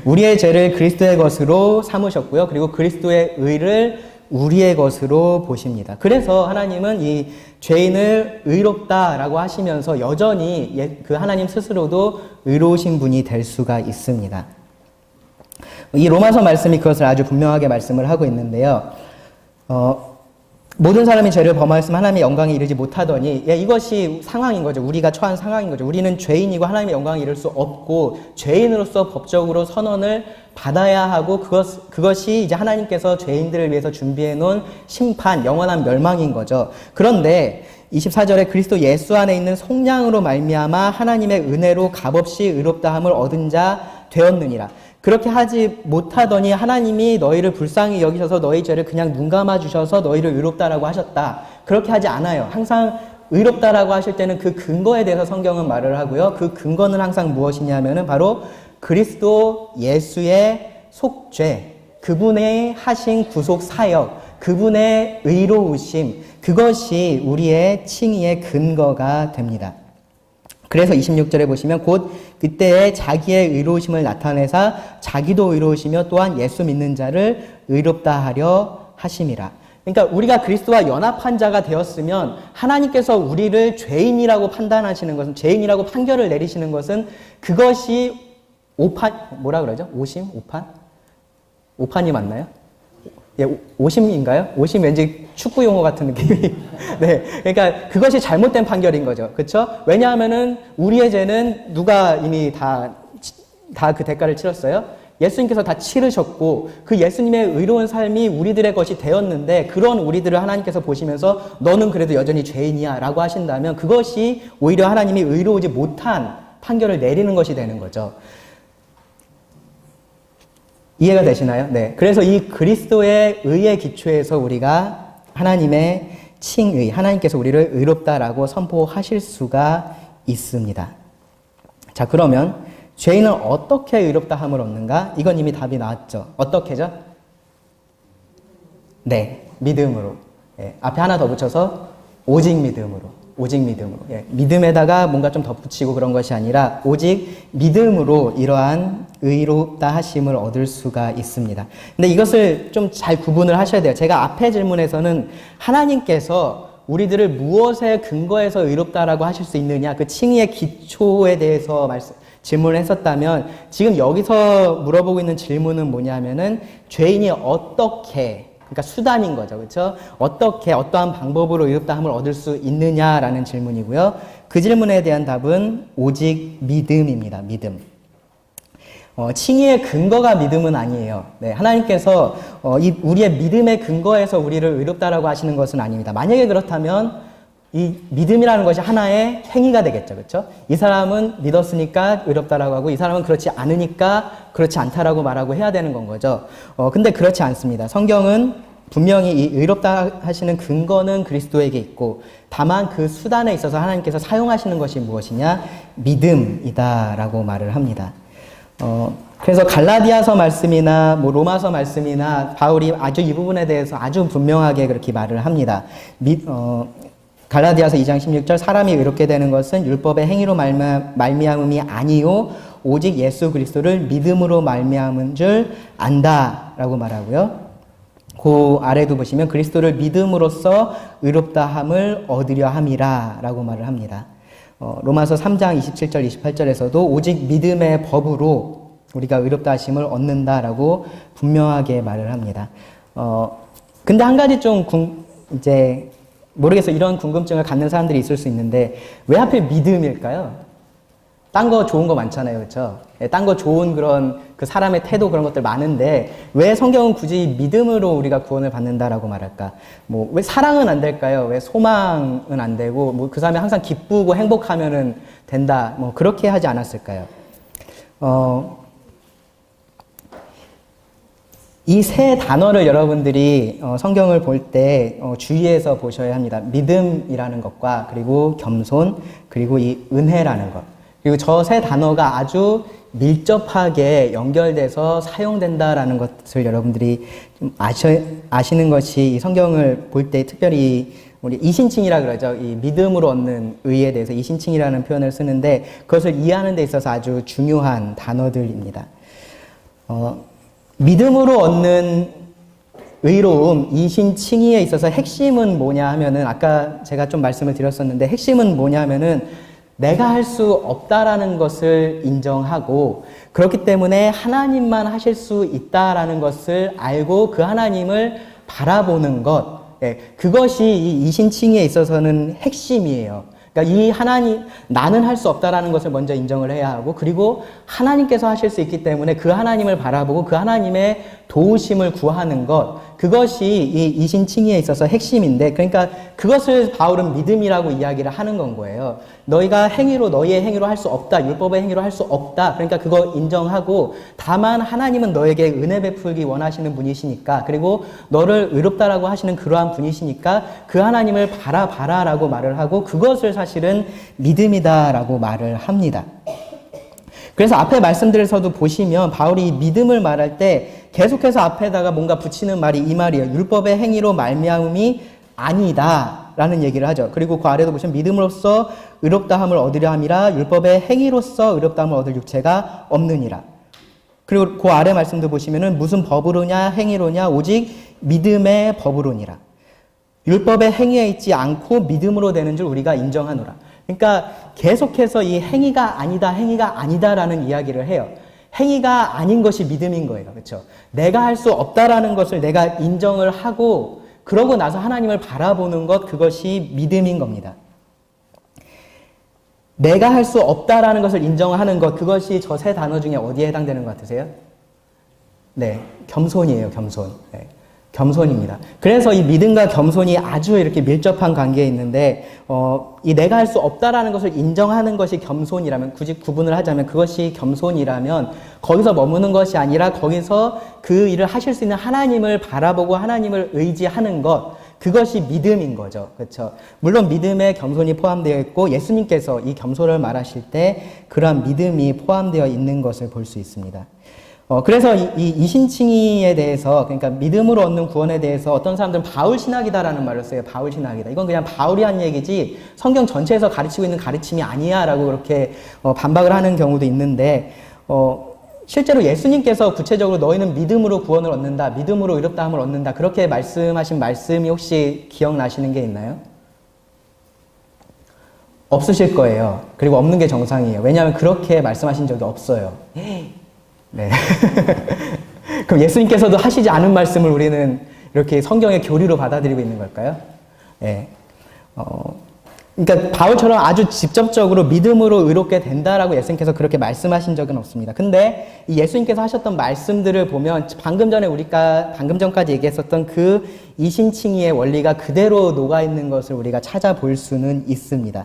우리의 죄를 그리스도의 것으로 삼으셨고요. 그리고 그리스도의 의를 우리의 것으로 보십니다. 그래서 하나님은 이 죄인을 의롭다라고 하시면서 여전히 그 하나님 스스로도 의로우신 분이 될 수가 있습니다. 이 로마서 말씀이 그것을 아주 분명하게 말씀을 하고 있는데요. 모든 사람이 죄를 범하였으면 하나님의 영광에 이르지 못하더니 이것이 상황인 거죠. 우리가 처한 상황인 거죠. 우리는 죄인이고 하나님의 영광에 이를 수 없고 죄인으로서 법적으로 선언을 받아야 하고 그것이 이제 하나님께서 죄인들을 위해서 준비해 놓은 심판, 영원한 멸망인 거죠. 그런데 24절에 그리스도 예수 안에 있는 속량으로 말미암아 하나님의 은혜로 값없이 의롭다함을 얻은 자 되었느니라. 그렇게 하지 못하더니 하나님이 너희를 불쌍히 여기셔서 너희 죄를 그냥 눈 감아 주셔서 너희를 의롭다라고 하셨다. 그렇게 하지 않아요. 항상 의롭다라고 하실 때는 그 근거에 대해서 성경은 말을 하고요. 그 근거는 항상 무엇이냐면은 바로 그리스도 예수의 속죄, 그분의 하신 구속 사역, 그분의 의로우심, 그것이 우리의 칭의의 근거가 됩니다. 그래서 26절에 보시면 곧 그때에 자기의 의로우심을 나타내사 자기도 의로우시며 또한 예수 믿는 자를 의롭다 하려 하심이라. 그러니까 우리가 그리스도와 연합한 자가 되었으면 하나님께서 우리를 죄인이라고 판단하시는 것은, 죄인이라고 판결을 내리시는 것은 그것이 뭐라 그러죠? 오판? 오판이 맞나요? 예, 오심인가요? 오심 왠지 축구 용어 같은 느낌이. 네. 그러니까 그것이 잘못된 판결인 거죠. 그렇죠? 왜냐하면은 우리의 죄는 누가 이미 다 그 대가를 치렀어요? 예수님께서 다 치르셨고 그 예수님의 의로운 삶이 우리들의 것이 되었는데 그런 우리들을 하나님께서 보시면서 너는 그래도 여전히 죄인이야 라고 하신다면 그것이 오히려 하나님이 의로우지 못한 판결을 내리는 것이 되는 거죠. 이해가 되시나요? 네. 그래서 이 그리스도의 의에 기초해서 우리가 하나님의 칭의, 하나님께서 우리를 의롭다라고 선포하실 수가 있습니다. 자, 그러면 죄인은 어떻게 의롭다함을 얻는가? 이건 이미 답이 나왔죠. 어떻게죠? 네, 믿음으로. 예, 앞에 하나 더 붙여서 오직 믿음으로. 오직 믿음으로. 예, 믿음에다가 뭔가 좀 덧붙이고 그런 것이 아니라 오직 믿음으로 이러한 의롭다 하심을 얻을 수가 있습니다. 근데 이것을 좀 잘 구분을 하셔야 돼요. 제가 앞에 질문에서는 하나님께서 우리들을 무엇에 근거해서 의롭다라고 하실 수 있느냐, 그 칭의의 기초에 대해서 질문을 했었다면 지금 여기서 물어보고 있는 질문은 뭐냐면은 죄인이 어떻게 그러니까 수단인 거죠. 그렇죠? 어떻게 어떠한 방법으로 의롭다함을 얻을 수 있느냐라는 질문이고요. 그 질문에 대한 답은 오직 믿음입니다. 믿음. 칭의의 근거가 믿음은 아니에요. 네, 하나님께서 우리의 믿음의 근거에서 우리를 의롭다라고 하시는 것은 아닙니다. 만약에 그렇다면 이 믿음이라는 것이 하나의 행위가 되겠죠. 그렇죠? 이 사람은 믿었으니까 의롭다라고 하고 이 사람은 그렇지 않으니까 그렇지 않다라고 말하고 해야 되는 건 거죠. 근데 그렇지 않습니다. 성경은 분명히 이 의롭다 하시는 근거는 그리스도에게 있고 다만 그 수단에 있어서 하나님께서 사용하시는 것이 무엇이냐? 믿음이다라고 말을 합니다. 그래서 갈라디아서 말씀이나 뭐 로마서 말씀이나 바울이 아주 이 부분에 대해서 아주 분명하게 그렇게 말을 합니다. 갈라디아서 2장 16절 사람이 의롭게 되는 것은 율법의 행위로 말미암음이 아니요 오직 예수 그리스도를 믿음으로 말미암은 줄 안다라고 말하고요. 그 아래도 보시면 그리스도를 믿음으로써 의롭다함을 얻으려 함이라라고 말을 합니다. 로마서 3장 27절 28절에서도 오직 믿음의 법으로 우리가 의롭다 하심을 얻는다라고 분명하게 말을 합니다. 근데 한 가지 좀 이제 모르겠어요. 이런 궁금증을 갖는 사람들이 있을 수 있는데 왜 하필 믿음일까요? 딴 거 좋은 거 많잖아요. 그렇죠? 딴 거 좋은 그런 그 사람의 태도 그런 것들 많은데 왜 성경은 굳이 믿음으로 우리가 구원을 받는다라고 말할까? 뭐 왜 사랑은 안 될까요? 왜 소망은 안 되고 뭐 그 사람이 항상 기쁘고 행복하면은 된다. 뭐 그렇게 하지 않았을까요? 이 세 단어를 여러분들이 성경을 볼 때 주의해서 보셔야 합니다. 믿음이라는 것과 그리고 겸손 그리고 이 은혜라는 것. 그리고 저 세 단어가 아주 밀접하게 연결돼서 사용된다라는 것을 여러분들이 좀 아시는 것이 이 성경을 볼 때 특별히 우리 이신칭이라 그러죠. 이 믿음으로 얻는 의에 대해서 이신칭이라는 표현을 쓰는데 그것을 이해하는 데 있어서 아주 중요한 단어들입니다. 믿음으로 얻는 의로움, 이신칭의에 있어서 핵심은 뭐냐 하면은 아까 제가 좀 말씀을 드렸었는데 핵심은 뭐냐 하면은 내가 할 수 없다라는 것을 인정하고 그렇기 때문에 하나님만 하실 수 있다라는 것을 알고 그 하나님을 바라보는 것, 그것이 이 이신칭의에 있어서는 핵심이에요. 그러니까 이 하나님, 나는 할 수 없다라는 것을 먼저 인정을 해야 하고 그리고 하나님께서 하실 수 있기 때문에 그 하나님을 바라보고 그 하나님의 도우심을 구하는 것, 그것이 이 이신칭의에 있어서 핵심인데 그러니까 그것을 바울은 믿음이라고 이야기를 하는 건 거예요. 너희가 너희의 행위로 할 수 없다. 율법의 행위로 할 수 없다. 그러니까 그거 인정하고 다만 하나님은 너에게 은혜 베풀기 원하시는 분이시니까 그리고 너를 의롭다라고 하시는 그러한 분이시니까 그 하나님을 바라봐라라고 말을 하고 그것을 사실은 믿음이다라고 말을 합니다. 그래서 앞에 말씀들에서도 보시면 바울이 믿음을 말할 때 계속해서 앞에다가 뭔가 붙이는 말이 이 말이에요. 율법의 행위로 말미암음이 아니다라는 얘기를 하죠. 그리고 그 아래도 보시면 믿음으로써 의롭다함을 얻으려 함이라 율법의 행위로써 의롭다함을 얻을 육체가 없느니라. 그리고 그 아래 말씀도 보시면은 무슨 법으로냐 행위로냐 오직 믿음의 법으로니라. 율법의 행위에 있지 않고 믿음으로 되는 줄 우리가 인정하노라. 그러니까 계속해서 이 행위가 아니다라는 이야기를 해요. 행위가 아닌 것이 믿음인 거예요. 그렇죠? 내가 할 수 없다라는 것을 내가 인정을 하고 그러고 나서 하나님을 바라보는 것, 그것이 믿음인 겁니다. 내가 할 수 없다라는 것을 인정하는 것, 그것이 저 세 단어 중에 어디에 해당되는 것 같으세요? 네, 겸손이에요. 겸손. 네. 겸손입니다. 그래서 이 믿음과 겸손이 아주 이렇게 밀접한 관계에 있는데, 이 내가 할 수 없다라는 것을 인정하는 것이 겸손이라면, 굳이 구분을 하자면 그것이 겸손이라면, 거기서 머무는 것이 아니라 거기서 그 일을 하실 수 있는 하나님을 바라보고 하나님을 의지하는 것, 그것이 믿음인 거죠. 그렇죠? 물론 믿음에 겸손이 포함되어 있고, 예수님께서 이 겸손을 말하실 때 그러한 믿음이 포함되어 있는 것을 볼 수 있습니다. 그래서 이 이신칭의에 대해서, 그러니까 믿음으로 얻는 구원에 대해서 어떤 사람들은 바울 신학이다라는 말을 써요. 바울 신학이다. 이건 그냥 바울이 한 얘기지 성경 전체에서 가르치고 있는 가르침이 아니야 라고 그렇게 반박을 하는 경우도 있는데, 실제로 예수님께서 구체적으로 너희는 믿음으로 구원을 얻는다, 믿음으로 의롭다함을 얻는다, 그렇게 말씀하신 말씀이 혹시 기억나시는 게 있나요? 없으실 거예요. 그리고 없는 게 정상이에요. 왜냐하면 그렇게 말씀하신 적이 없어요. 네. 그럼 예수님께서도 하시지 않은 말씀을 우리는 이렇게 성경의 교리로 받아들이고 있는 걸까요? 예. 그러니까 바울처럼 아주 직접적으로 믿음으로 의롭게 된다라고 예수님께서 그렇게 말씀하신 적은 없습니다. 근데 이 예수님께서 하셨던 말씀들을 보면 방금 전까지 얘기했었던 그 이신칭의의 원리가 그대로 녹아있는 것을 우리가 찾아볼 수는 있습니다.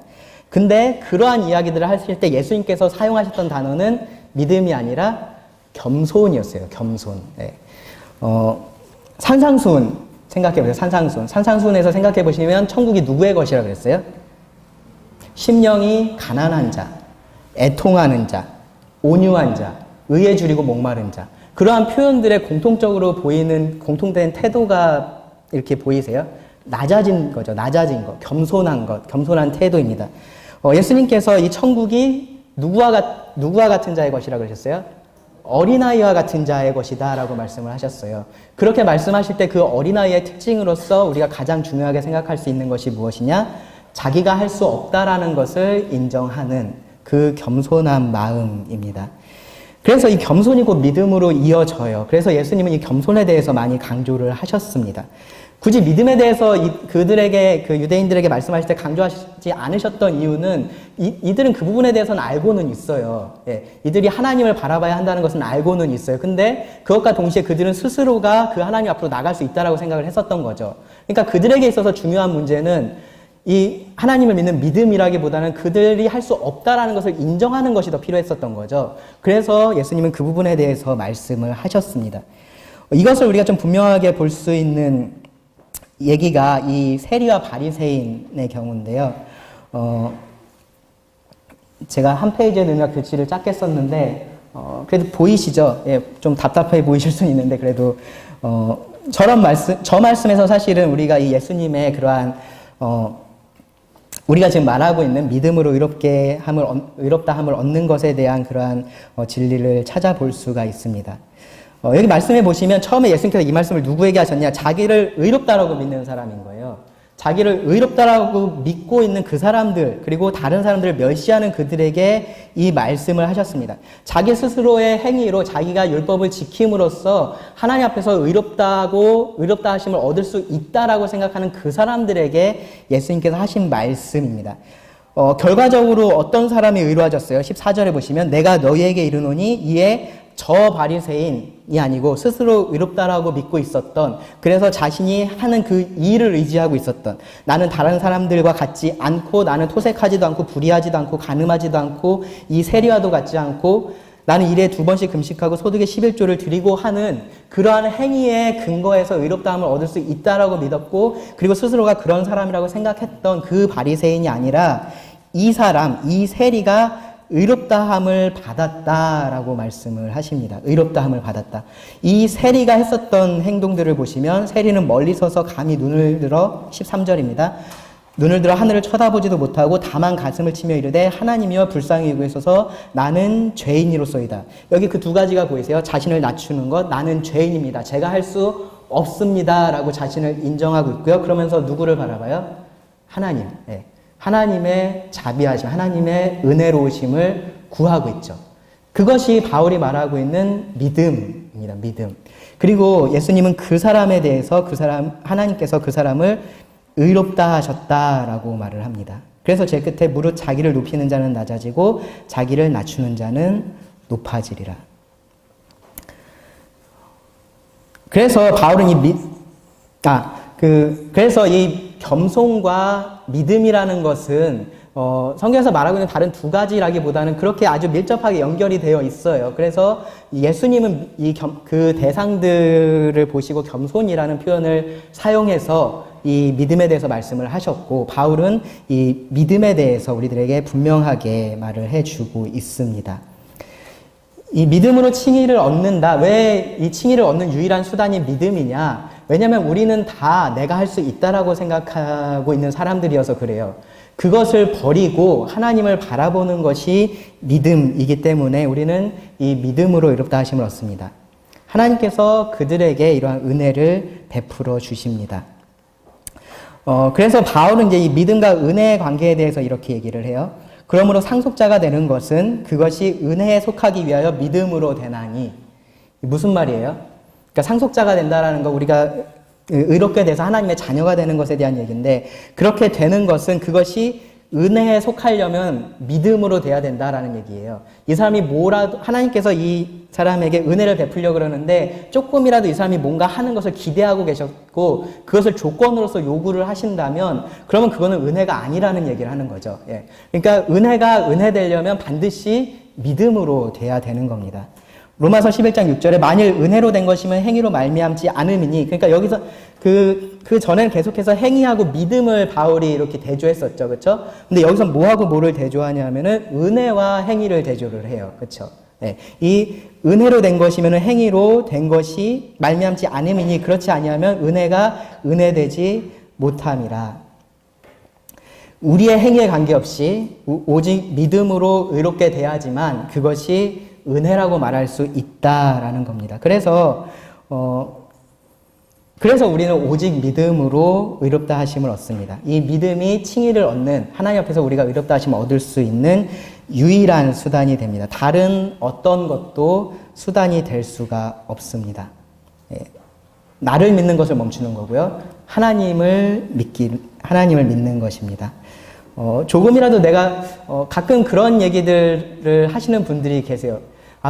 근데 그러한 이야기들을 하실 때 예수님께서 사용하셨던 단어는 믿음이 아니라 겸손이었어요. 겸손. 네. 산상수훈 생각해보세요. 산상수훈. 산상수훈에서 생각해보시면 천국이 누구의 것이라 그랬어요? 심령이 가난한 자, 애통하는 자, 온유한 자, 의에 줄이고 목마른 자. 그러한 표현들의 공통적으로 보이는 공통된 태도가 이렇게 보이세요? 낮아진 거죠. 낮아진 것, 겸손한 것, 겸손한 태도입니다. 예수님께서 이 천국이 누구와 같은 자의 것이라고 그러셨어요? 어린아이와 같은 자의 것이다 라고 말씀을 하셨어요. 그렇게 말씀하실 때 그 어린아이의 특징으로서 우리가 가장 중요하게 생각할 수 있는 것이 무엇이냐? 자기가 할 수 없다라는 것을 인정하는 그 겸손한 마음입니다. 그래서 이 겸손이 곧 믿음으로 이어져요. 그래서 예수님은 이 겸손에 대해서 많이 강조를 하셨습니다. 굳이 믿음에 대해서 그들에게, 그 유대인들에게 말씀하실 때 강조하시지 않으셨던 이유는 이들은 그 부분에 대해서는 알고는 있어요. 예, 이들이 하나님을 바라봐야 한다는 것은 알고는 있어요. 근데 그것과 동시에 그들은 스스로가 그 하나님 앞으로 나갈 수 있다라고 생각을 했었던 거죠. 그러니까 그들에게 있어서 중요한 문제는 이 하나님을 믿는 믿음이라기보다는 그들이 할 수 없다라는 것을 인정하는 것이 더 필요했었던 거죠. 그래서 예수님은 그 부분에 대해서 말씀을 하셨습니다. 이것을 우리가 좀 분명하게 볼 수 있는 얘기가 이 세리와 바리새인의 경우인데요. 제가 한 페이지에 넣는 글씨를 작게 썼는데 그래도 보이시죠? 예, 좀 답답해 보이실 수는 있는데 그래도 저 말씀에서 사실은 우리가 이 예수님의 그러한 우리가 지금 말하고 있는 믿음으로 의롭다함을 얻는 것에 대한 그러한 진리를 찾아볼 수가 있습니다. 여기 말씀해 보시면 처음에 예수님께서 이 말씀을 누구에게 하셨냐? 자기를 의롭다라고 믿는 사람인 거예요. 자기를 의롭다라고 믿고 있는 그 사람들, 그리고 다른 사람들을 멸시하는 그들에게 이 말씀을 하셨습니다. 자기 스스로의 행위로 자기가 율법을 지킴으로써 하나님 앞에서 의롭다 하심을 얻을 수 있다라고 생각하는 그 사람들에게 예수님께서 하신 말씀입니다. 결과적으로 어떤 사람이 의로워졌어요? 14절에 보시면 내가 너희에게 이르노니 이에 저 바리새인이 아니고 스스로 의롭다라고 믿고 있었던, 그래서 자신이 하는 그 일을 의지하고 있었던, 나는 다른 사람들과 같지 않고 나는 토색하지도 않고 불의하지도 않고 간음하지도 않고 이 세리와도 같지 않고 나는 일에 2번씩 금식하고 소득의 11조를 드리고 하는 그러한 행위의 근거에서 의롭다함을 얻을 수 있다라고 믿었고, 그리고 스스로가 그런 사람이라고 생각했던 그 바리새인이 아니라 이 세리가 의롭다함을 받았다라고 말씀을 하십니다. 의롭다함을 받았다. 이 세리가 했었던 행동들을 보시면 세리는 멀리 서서 감히 눈을 들어 13절입니다. 눈을 들어 하늘을 쳐다보지도 못하고 다만 가슴을 치며 이르되 하나님이여 불쌍히 여기소서 나는 죄인이로소이다. 여기 그 두 가지가 보이세요? 자신을 낮추는 것, 나는 죄인입니다. 제가 할 수 없습니다. 라고 자신을 인정하고 있고요. 그러면서 누구를 바라봐요? 하나님. 네. 하나님의 자비하심, 하나님의 은혜로우심을 구하고 있죠. 그것이 바울이 말하고 있는 믿음입니다. 믿음. 그리고 예수님은 그 사람에 대해서 하나님께서 그 사람을 의롭다 하셨다라고 말을 합니다. 그래서 제 끝에 무릇 자기를 높이는 자는 낮아지고 자기를 낮추는 자는 높아지리라. 그래서 바울은 그래서 이 겸손과 믿음이라는 것은 성경에서 말하고 있는 다른 두 가지라기보다는 그렇게 아주 밀접하게 연결이 되어 있어요. 그래서 예수님은 그 대상들을 보시고 겸손이라는 표현을 사용해서 이 믿음에 대해서 말씀을 하셨고, 바울은 이 믿음에 대해서 우리들에게 분명하게 말을 해주고 있습니다. 이 믿음으로 칭의를 얻는다. 왜 이 칭의를 얻는 유일한 수단이 믿음이냐? 왜냐하면 우리는 다 내가 할 수 있다라고 생각하고 있는 사람들이어서 그래요. 그것을 버리고 하나님을 바라보는 것이 믿음이기 때문에 우리는 이 믿음으로 의롭다 하심을 얻습니다. 하나님께서 그들에게 이러한 은혜를 베풀어 주십니다. 그래서 바울은 이제 이 믿음과 은혜의 관계에 대해서 이렇게 얘기를 해요. 그러므로 상속자가 되는 것은 그것이 은혜에 속하기 위하여 믿음으로 되나니. 무슨 말이에요? 그러니까 상속자가 된다라는 거, 우리가 의롭게 돼서 하나님의 자녀가 되는 것에 대한 얘기인데, 그렇게 되는 것은 그것이 은혜에 속하려면 믿음으로 돼야 된다라는 얘기예요. 이 사람이 뭐라도, 하나님께서 이 사람에게 은혜를 베풀려고 그러는데 조금이라도 이 사람이 뭔가 하는 것을 기대하고 계셨고 그것을 조건으로서 요구를 하신다면 그러면 그거는 은혜가 아니라는 얘기를 하는 거죠. 예. 그러니까 은혜가 은혜 되려면 반드시 믿음으로 돼야 되는 겁니다. 로마서 11장 6절에 만일 은혜로 된 것이면 행위로 말미암지 않음이니, 그러니까 여기서 그 전에는 계속해서 행위하고 믿음을 바울이 이렇게 대조했었죠. 그렇죠? 근데 여기서 뭐하고 뭐를 대조하냐면은 은혜와 행위를 대조를 해요. 그렇죠? 네. 이 은혜로 된 것이면은 행위로 된 것이 말미암지 않음이니 그렇지 아니하면 은혜가 은혜되지 못함이라. 우리의 행위에 관계없이 오직 믿음으로 의롭게 돼야지만 그것이 은혜라고 말할 수 있다라는 겁니다. 그래서 우리는 오직 믿음으로 의롭다 하심을 얻습니다. 이 믿음이 칭의를 얻는, 하나님 앞에서 우리가 의롭다 하심을 얻을 수 있는 유일한 수단이 됩니다. 다른 어떤 것도 수단이 될 수가 없습니다. 예. 나를 믿는 것을 멈추는 거고요. 하나님을 믿는 것입니다. 조금이라도 내가 가끔 그런 얘기들을 하시는 분들이 계세요.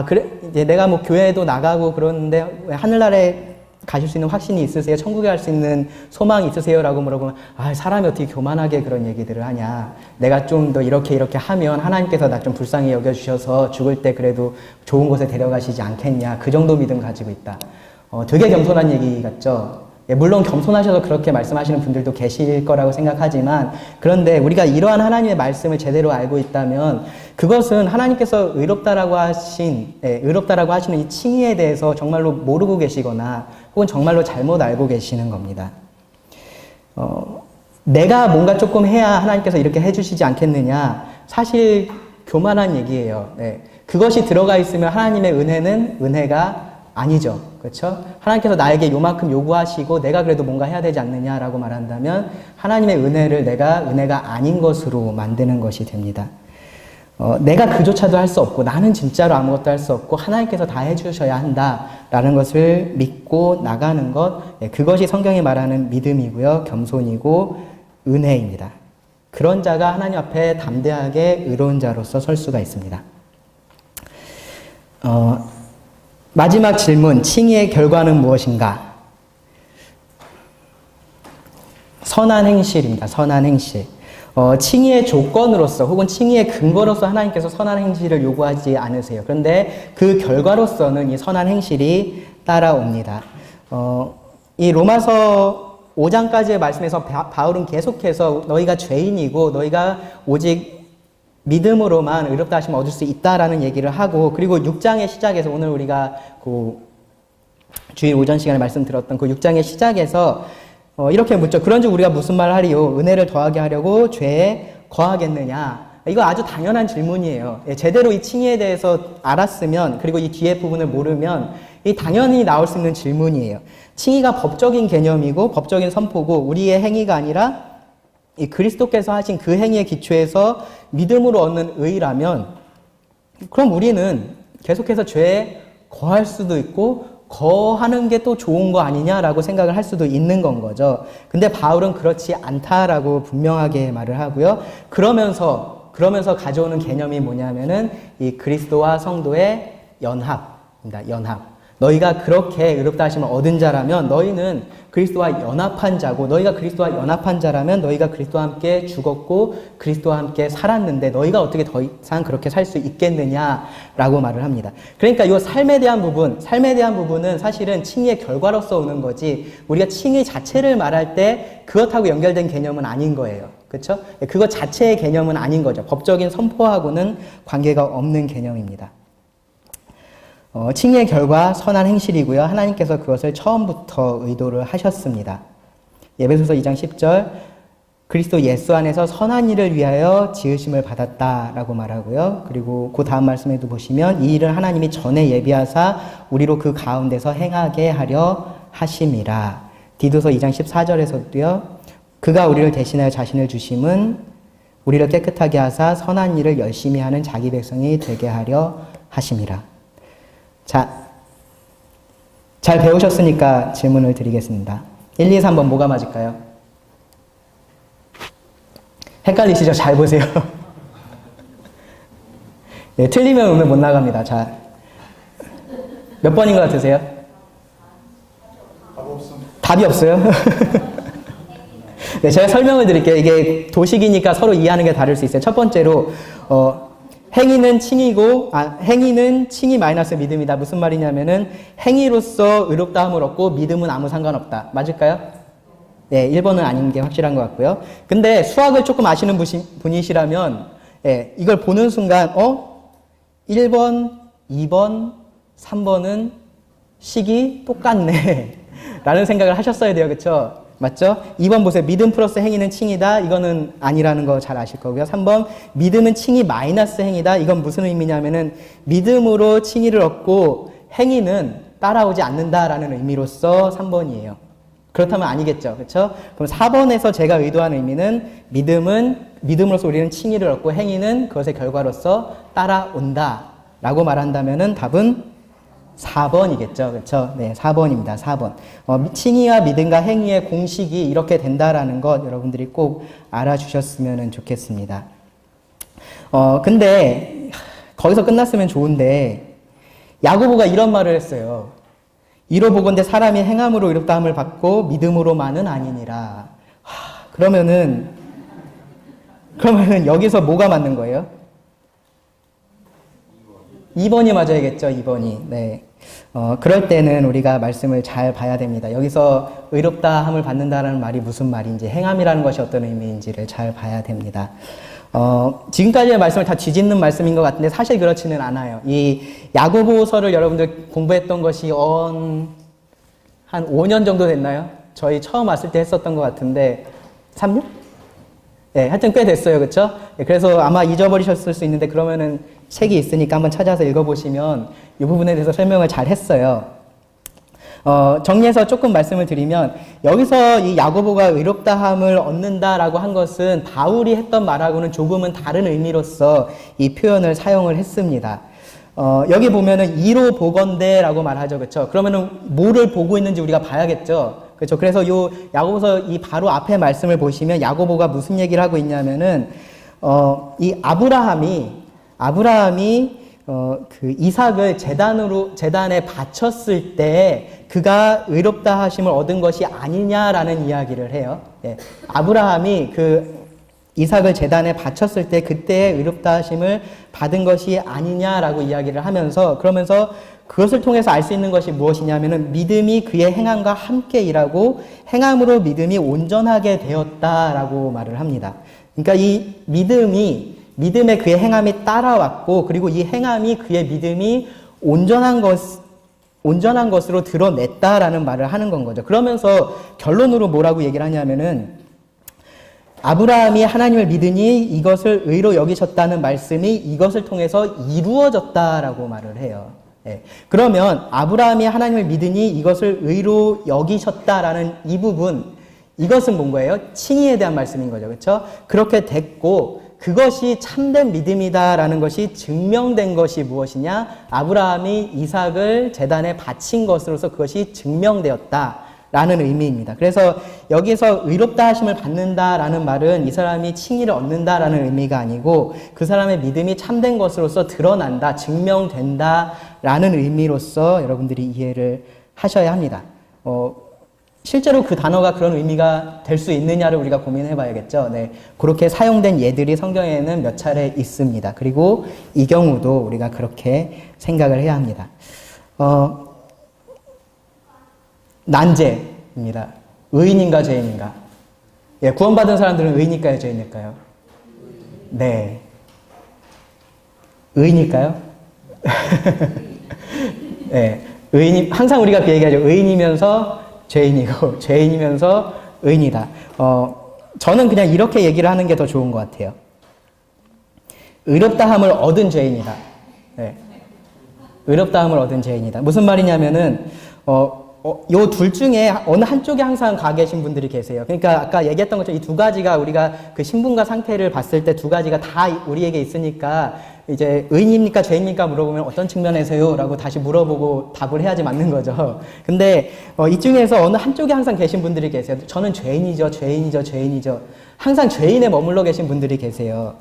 그래, 이제 내가 뭐 교회도 나가고 그러는데 왜 하늘나라에 가실 수 있는 확신이 있으세요? 천국에 갈 수 있는 소망이 있으세요? 라고 물어보면, 사람이 어떻게 교만하게 그런 얘기들을 하냐. 내가 좀 더 이렇게 하면 하나님께서 나 좀 불쌍히 여겨주셔서 죽을 때 그래도 좋은 곳에 데려가시지 않겠냐. 그 정도 믿음 가지고 있다. 되게 겸손한 얘기 같죠? 예, 물론 겸손하셔서 그렇게 말씀하시는 분들도 계실 거라고 생각하지만, 그런데 우리가 이러한 하나님의 말씀을 제대로 알고 있다면 그것은 하나님께서 의롭다라고 하시는 이 칭의에 대해서 정말로 모르고 계시거나 혹은 정말로 잘못 알고 계시는 겁니다. 내가 뭔가 조금 해야 하나님께서 이렇게 해주시지 않겠느냐, 사실 교만한 얘기예요. 네. 그것이 들어가 있으면 하나님의 은혜는 은혜가 아니죠. 그렇죠? 하나님께서 나에게 요만큼 요구하시고 내가 그래도 뭔가 해야 되지 않느냐라고 말한다면 하나님의 은혜를 내가 은혜가 아닌 것으로 만드는 것이 됩니다. 내가 그조차도 할 수 없고 나는 진짜로 아무것도 할 수 없고 하나님께서 다 해주셔야 한다라는 것을 믿고 나가는 것, 그것이 성경이 말하는 믿음이고요. 겸손이고 은혜입니다. 그런 자가 하나님 앞에 담대하게 의로운 자로서 설 수가 있습니다. 마지막 질문, 칭의의 결과는 무엇인가? 선한 행실입니다. 선한 행실. 칭의의 조건으로서 혹은 칭의의 근거로서 하나님께서 선한 행실을 요구하지 않으세요. 그런데 그 결과로서는 이 선한 행실이 따라옵니다. 이 로마서 5장까지의 말씀에서 바울은 계속해서 너희가 죄인이고 너희가 오직 믿음으로만 의롭다 하심을 얻을 수 있다라는 얘기를 하고, 그리고 6장의 시작에서 오늘 우리가 그 주일 오전 시간에 말씀 들었던 그 6장의 시작에서 이렇게 묻죠. 그런즉 우리가 무슨 말 하리요? 은혜를 더하게 하려고 죄에 거하겠느냐? 이거 아주 당연한 질문이에요. 제대로 이 칭의에 대해서 알았으면, 그리고 이 뒤에 부분을 모르면 이 당연히 나올 수 있는 질문이에요. 칭의가 법적인 개념이고 법적인 선포고 우리의 행위가 아니라 이 그리스도께서 하신 그 행위의 기초에서 믿음으로 얻는 의라면, 그럼 우리는 계속해서 죄에 거할 수도 있고 거하는 게 또 좋은 거 아니냐라고 생각을 할 수도 있는 건 거죠. 근데 바울은 그렇지 않다라고 분명하게 말을 하고요. 그러면서 가져오는 개념이 뭐냐면은 이 그리스도와 성도의 연합입니다. 연합. 너희가 그렇게 의롭다 하심을 얻은 자라면 너희는 그리스도와 연합한 자고, 너희가 그리스도와 연합한 자라면 너희가 그리스도와 함께 죽었고 그리스도와 함께 살았는데 너희가 어떻게 더 이상 그렇게 살 수 있겠느냐라고 말을 합니다. 그러니까 이 삶에 대한 부분은 사실은 칭의의 결과로서 오는 거지, 우리가 칭의 자체를 말할 때 그것하고 연결된 개념은 아닌 거예요. 그렇죠? 그것 자체의 개념은 아닌 거죠. 법적인 선포하고는 관계가 없는 개념입니다. 칭의의 결과 선한 행실이고요. 하나님께서 그것을 처음부터 의도를 하셨습니다. 에베소서 2장 10절, 그리스도 예수 안에서 선한 일을 위하여 지으심을 받았다라고 말하고요. 그리고 그 다음 말씀에도 보시면 이 일을 하나님이 전에 예비하사 우리로 그 가운데서 행하게 하려 하심이라. 디도서 2장 14절에서도요. 그가 우리를 대신하여 자신을 주심은 우리를 깨끗하게 하사 선한 일을 열심히 하는 자기 백성이 되게 하려 하심이라. 자, 잘 배우셨으니까 질문을 드리겠습니다. 1, 2, 3번 뭐가 맞을까요? 헷갈리시죠? 잘 보세요. 네, 틀리면 오늘 못 나갑니다. 자, 몇 번인 것 같으세요? 답이 없어요? 네, 제가 설명을 드릴게요. 이게 도식이니까 서로 이해하는 게 다를 수 있어요. 첫 번째로, 행위는 칭이고, 행위는 칭이 마이너스 믿음이다. 무슨 말이냐면은, 행위로서 의롭다함을 얻고 믿음은 아무 상관없다. 맞을까요? 네, 1번은 아닌 게 확실한 것 같고요. 근데 수학을 조금 아시는 분이시라면, 이걸 보는 순간, 1번, 2번, 3번은 식이 똑같네. 라는 생각을 하셨어야 돼요. 그쵸? 맞죠? 2번 보세요. 믿음 플러스 행위는 칭이다. 이거는 아니라는 거 잘 아실 거고요. 3번, 믿음은 칭이 마이너스 행위다. 이건 무슨 의미냐면은, 믿음으로 칭의를 얻고 행위는 따라오지 않는다라는 의미로서 3번이에요. 그렇다면 아니겠죠. 그쵸? 그럼 4번에서 제가 의도하는 의미는, 믿음으로서 우리는 칭의를 얻고 행위는 그것의 결과로서 따라온다. 라고 말한다면은 답은 4번이겠죠. 그렇죠? 네, 4번입니다. 4번. 칭의와 믿음과 행위의 공식이 이렇게 된다라는 것 여러분들이 꼭 알아주셨으면 좋겠습니다. 근데 거기서 끝났으면 좋은데 야고보가 이런 말을 했어요. 이로 보건대 사람이 행함으로 의롭다함을 받고 믿음으로만은 아니니라. 그러면은 여기서 뭐가 맞는 거예요? 2번이 맞아야겠죠, 2번이. 네. 그럴 때는 우리가 말씀을 잘 봐야 됩니다. 여기서 의롭다함을 받는다라는 말이 무슨 말인지, 행함이라는 것이 어떤 의미인지를 잘 봐야 됩니다. 지금까지의 말씀을 다 뒤집는 말씀인 것 같은데 사실 그렇지는 않아요. 이 야고보서를 여러분들 공부했던 것이 한 5년 정도 됐나요? 저희 처음 왔을 때 했었던 것 같은데 3년? 네, 하여튼 꽤 됐어요. 그쵸? 네, 그래서 아마 잊어버리셨을 수 있는데 그러면은 책이 있으니까 한번 찾아서 읽어보시면 이 부분에 대해서 설명을 잘 했어요. 정리해서 조금 말씀을 드리면 여기서 이 야고보가 의롭다함을 얻는다라고 한 것은 바울이 했던 말하고는 조금은 다른 의미로서 이 표현을 사용을 했습니다. 여기 보면은 이로 보건대라고 말하죠. 그렇죠? 그러면은 뭐를 보고 있는지 우리가 봐야겠죠. 그렇죠? 그래서 요 야고보서 이 바로 앞에 말씀을 보시면 야고보가 무슨 얘기를 하고 있냐면은 이 아브라함이 그 이삭을 제단에 바쳤을 때 그가 의롭다 하심을 얻은 것이 아니냐라는 이야기를 해요. 예. 아브라함이 그 이삭을 제단에 바쳤을 때 그때의 의롭다 하심을 받은 것이 아니냐라고 이야기를 하면서 그러면서 그것을 통해서 알 수 있는 것이 무엇이냐면은 믿음이 그의 행함과 함께 일하고 행함으로 믿음이 온전하게 되었다라고 말을 합니다. 그러니까 이 믿음에 그의 행함이 따라왔고 그리고 이 행함이 그의 믿음이 온전한 것으로 드러냈다라는 말을 하는 건 거죠. 그러면서 결론으로 뭐라고 얘기를 하냐면은 아브라함이 하나님을 믿으니 이것을 의로 여기셨다는 말씀이 이것을 통해서 이루어졌다라고 말을 해요. 예. 그러면 아브라함이 하나님을 믿으니 이것을 의로 여기셨다라는 이 부분, 이것은 뭔 거예요? 칭의에 대한 말씀인 거죠. 그렇죠? 그렇게 됐고 그것이 참된 믿음이다라는 것이 증명된 것이 무엇이냐? 아브라함이 이삭을 제단에 바친 것으로서 그것이 증명되었다라는 의미입니다. 그래서 여기서 의롭다 하심을 받는다라는 말은 이 사람이 칭의를 얻는다라는 의미가 아니고 그 사람의 믿음이 참된 것으로서 드러난다, 증명된다라는 의미로서 여러분들이 이해를 하셔야 합니다. 실제로 그 단어가 그런 의미가 될 수 있느냐를 우리가 고민해 봐야겠죠. 네. 그렇게 사용된 예들이 성경에는 몇 차례 있습니다. 그리고 이 경우도 우리가 그렇게 생각을 해야 합니다. 난제입니다. 의인인가 죄인인가? 예, 구원받은 사람들은 의인일까요, 죄인일까요? 네. 의인일까요? 네. 항상 우리가 그 얘기하죠. 의인이면서 죄인이고 죄인이면서 의인이다. 저는 그냥 이렇게 얘기를 하는 게 더 좋은 것 같아요. 의롭다함을 얻은 죄인이다. 네. 의롭다함을 얻은 죄인이다. 무슨 말이냐면은 요 둘 중에 어느 한쪽에 항상 가 계신 분들이 계세요. 그러니까 아까 얘기했던 것처럼 이 두 가지가 우리가 그 신분과 상태를 봤을 때 두 가지가 다 우리에게 있으니까 이제 의인입니까 죄인입니까 물어보면 어떤 측면에서요? 라고 다시 물어보고 답을 해야지 맞는 거죠. 근데 이 중에서 어느 한쪽에 항상 계신 분들이 계세요. 저는 죄인이죠, 죄인이죠, 죄인이죠. 항상 죄인에 머물러 계신 분들이 계세요.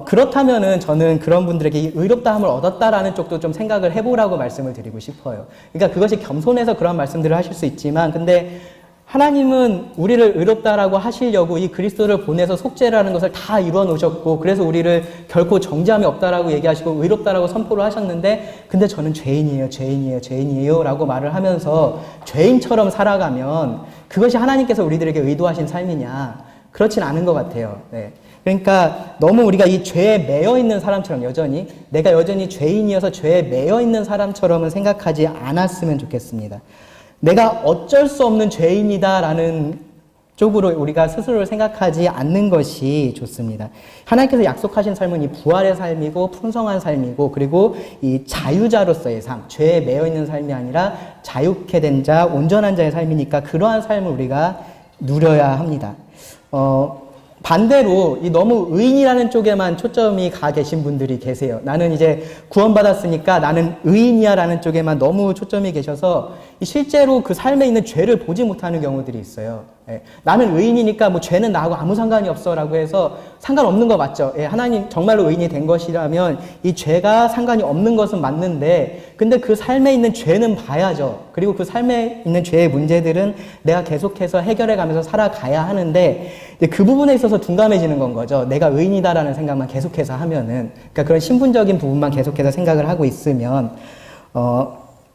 그렇다면은 저는 그런 분들에게 이 의롭다함을 얻었다라는 쪽도 좀 생각을 해보라고 말씀을 드리고 싶어요. 그러니까 그것이 겸손해서 그런 말씀들을 하실 수 있지만, 근데 하나님은 우리를 의롭다라고 하시려고 이 그리스도를 보내서 속죄라는 것을 다 이루어 놓으셨고, 그래서 우리를 결코 정죄함이 없다라고 얘기하시고 의롭다라고 선포를 하셨는데, 근데 저는 죄인이에요, 죄인이에요, 죄인이에요 라고 말을 하면서 죄인처럼 살아가면 그것이 하나님께서 우리들에게 의도하신 삶이냐? 그렇진 않은 것 같아요. 네. 그러니까 너무 우리가 이 죄에 매여 있는 사람처럼 내가 여전히 죄인이어서 죄에 매여 있는 사람처럼은 생각하지 않았으면 좋겠습니다. 내가 어쩔 수 없는 죄인이다라는 쪽으로 우리가 스스로를 생각하지 않는 것이 좋습니다. 하나님께서 약속하신 삶은 이 부활의 삶이고 풍성한 삶이고, 그리고 이 자유자로서의 삶, 죄에 매여 있는 삶이 아니라 자유케 된 자, 온전한 자의 삶이니까 그러한 삶을 우리가 누려야 합니다. 반대로 이 너무 의인이라는 쪽에만 초점이 가 계신 분들이 계세요. 나는 이제 구원받았으니까 나는 의인이야 라는 쪽에만 너무 초점이 계셔서 실제로 그 삶에 있는 죄를 보지 못하는 경우들이 있어요. 예, 나는 의인이니까 뭐 죄는 나하고 아무 상관이 없어 라고 해서 상관없는 거 맞죠? 예, 하나님 정말로 의인이 된 것이라면 이 죄가 상관이 없는 것은 맞는데, 근데 그 삶에 있는 죄는 봐야죠. 그리고 그 삶에 있는 죄의 문제들은 내가 계속해서 해결해 가면서 살아가야 하는데, 그 부분에 있어서 둔감해지는 건 거죠. 내가 의인이다라는 생각만 계속해서 하면은, 그러니까 그런 신분적인 부분만 계속해서 생각을 하고 있으면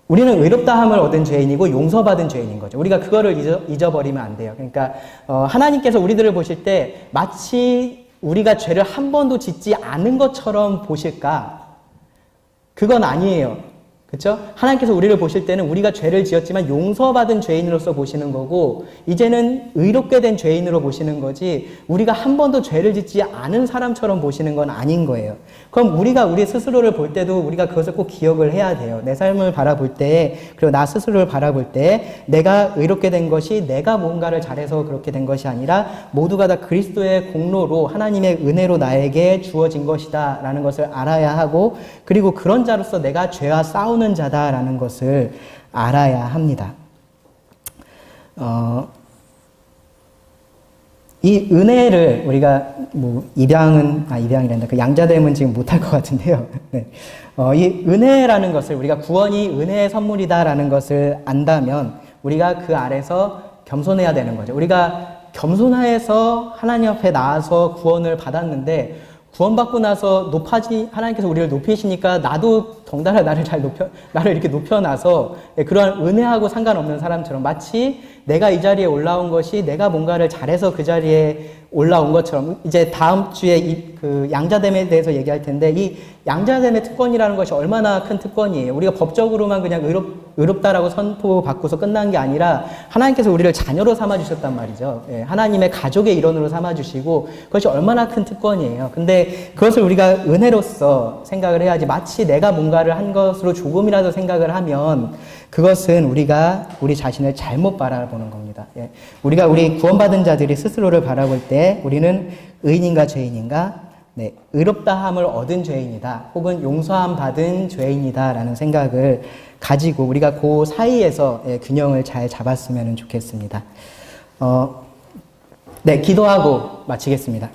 우리는 의롭다함을 얻은 죄인이고 용서받은 죄인인 거죠. 우리가 그거를 잊어버리면 안 돼요. 그러니까 하나님께서 우리들을 보실 때 마치 우리가 죄를 한 번도 짓지 않은 것처럼 보실까? 그건 아니에요. 그렇죠? 하나님께서 우리를 보실 때는 우리가 죄를 지었지만 용서받은 죄인으로서 보시는 거고, 이제는 의롭게 된 죄인으로 보시는 거지, 우리가 한 번도 죄를 짓지 않은 사람처럼 보시는 건 아닌 거예요. 그럼 우리가 우리 스스로를 볼 때도 우리가 그것을 꼭 기억을 해야 돼요. 내 삶을 바라볼 때, 그리고 나 스스로를 바라볼 때 내가 의롭게 된 것이 내가 뭔가를 잘해서 그렇게 된 것이 아니라 모두가 다 그리스도의 공로로 하나님의 은혜로 나에게 주어진 것이다 라는 것을 알아야 하고, 그리고 그런 자로서 내가 죄와 싸우는 자다라는 것을 알아야 합니다. 이 은혜를 우리가 입양이란다. 그 양자됨은 지금 못할 것 같은데요. 네. 이 은혜라는 것을, 우리가 구원이 은혜의 선물이다라는 것을 안다면 우리가 그 아래서 겸손해야 되는 거죠. 우리가 겸손해서 하나님 앞에 나와서 구원을 받았는데, 구원받고 나서 하나님께서 우리를 높이시니까 나도 덩달아 나를 이렇게 높여놔서 그러한 은혜하고 상관없는 사람처럼, 마치 내가 이 자리에 올라온 것이 내가 뭔가를 잘해서 그 자리에 올라온 것처럼, 이제 다음 주에 그 양자됨에 대해서 얘기할 텐데, 이 양자됨의 특권이라는 것이 얼마나 큰 특권이에요. 우리가 법적으로만 그냥 의롭다라고 선포받고서 끝난 게 아니라 하나님께서 우리를 자녀로 삼아주셨단 말이죠. 예, 하나님의 가족의 일원으로 삼아주시고, 그것이 얼마나 큰 특권이에요. 근데 그것을 우리가 은혜로서 생각을 해야지, 마치 내가 뭔가를 한 것으로 조금이라도 생각을 하면 그것은 우리 자신을 잘못 바라보는 겁니다. 예, 우리 구원받은 자들이 스스로를 바라볼 때 우리는 의인인가 죄인인가? 네, 의롭다함을 얻은 죄인이다, 혹은 용서함 받은 죄인이다 라는 생각을 가지고 우리가 그 사이에서 균형을 잘 잡았으면 좋겠습니다. 네, 기도하고 마치겠습니다.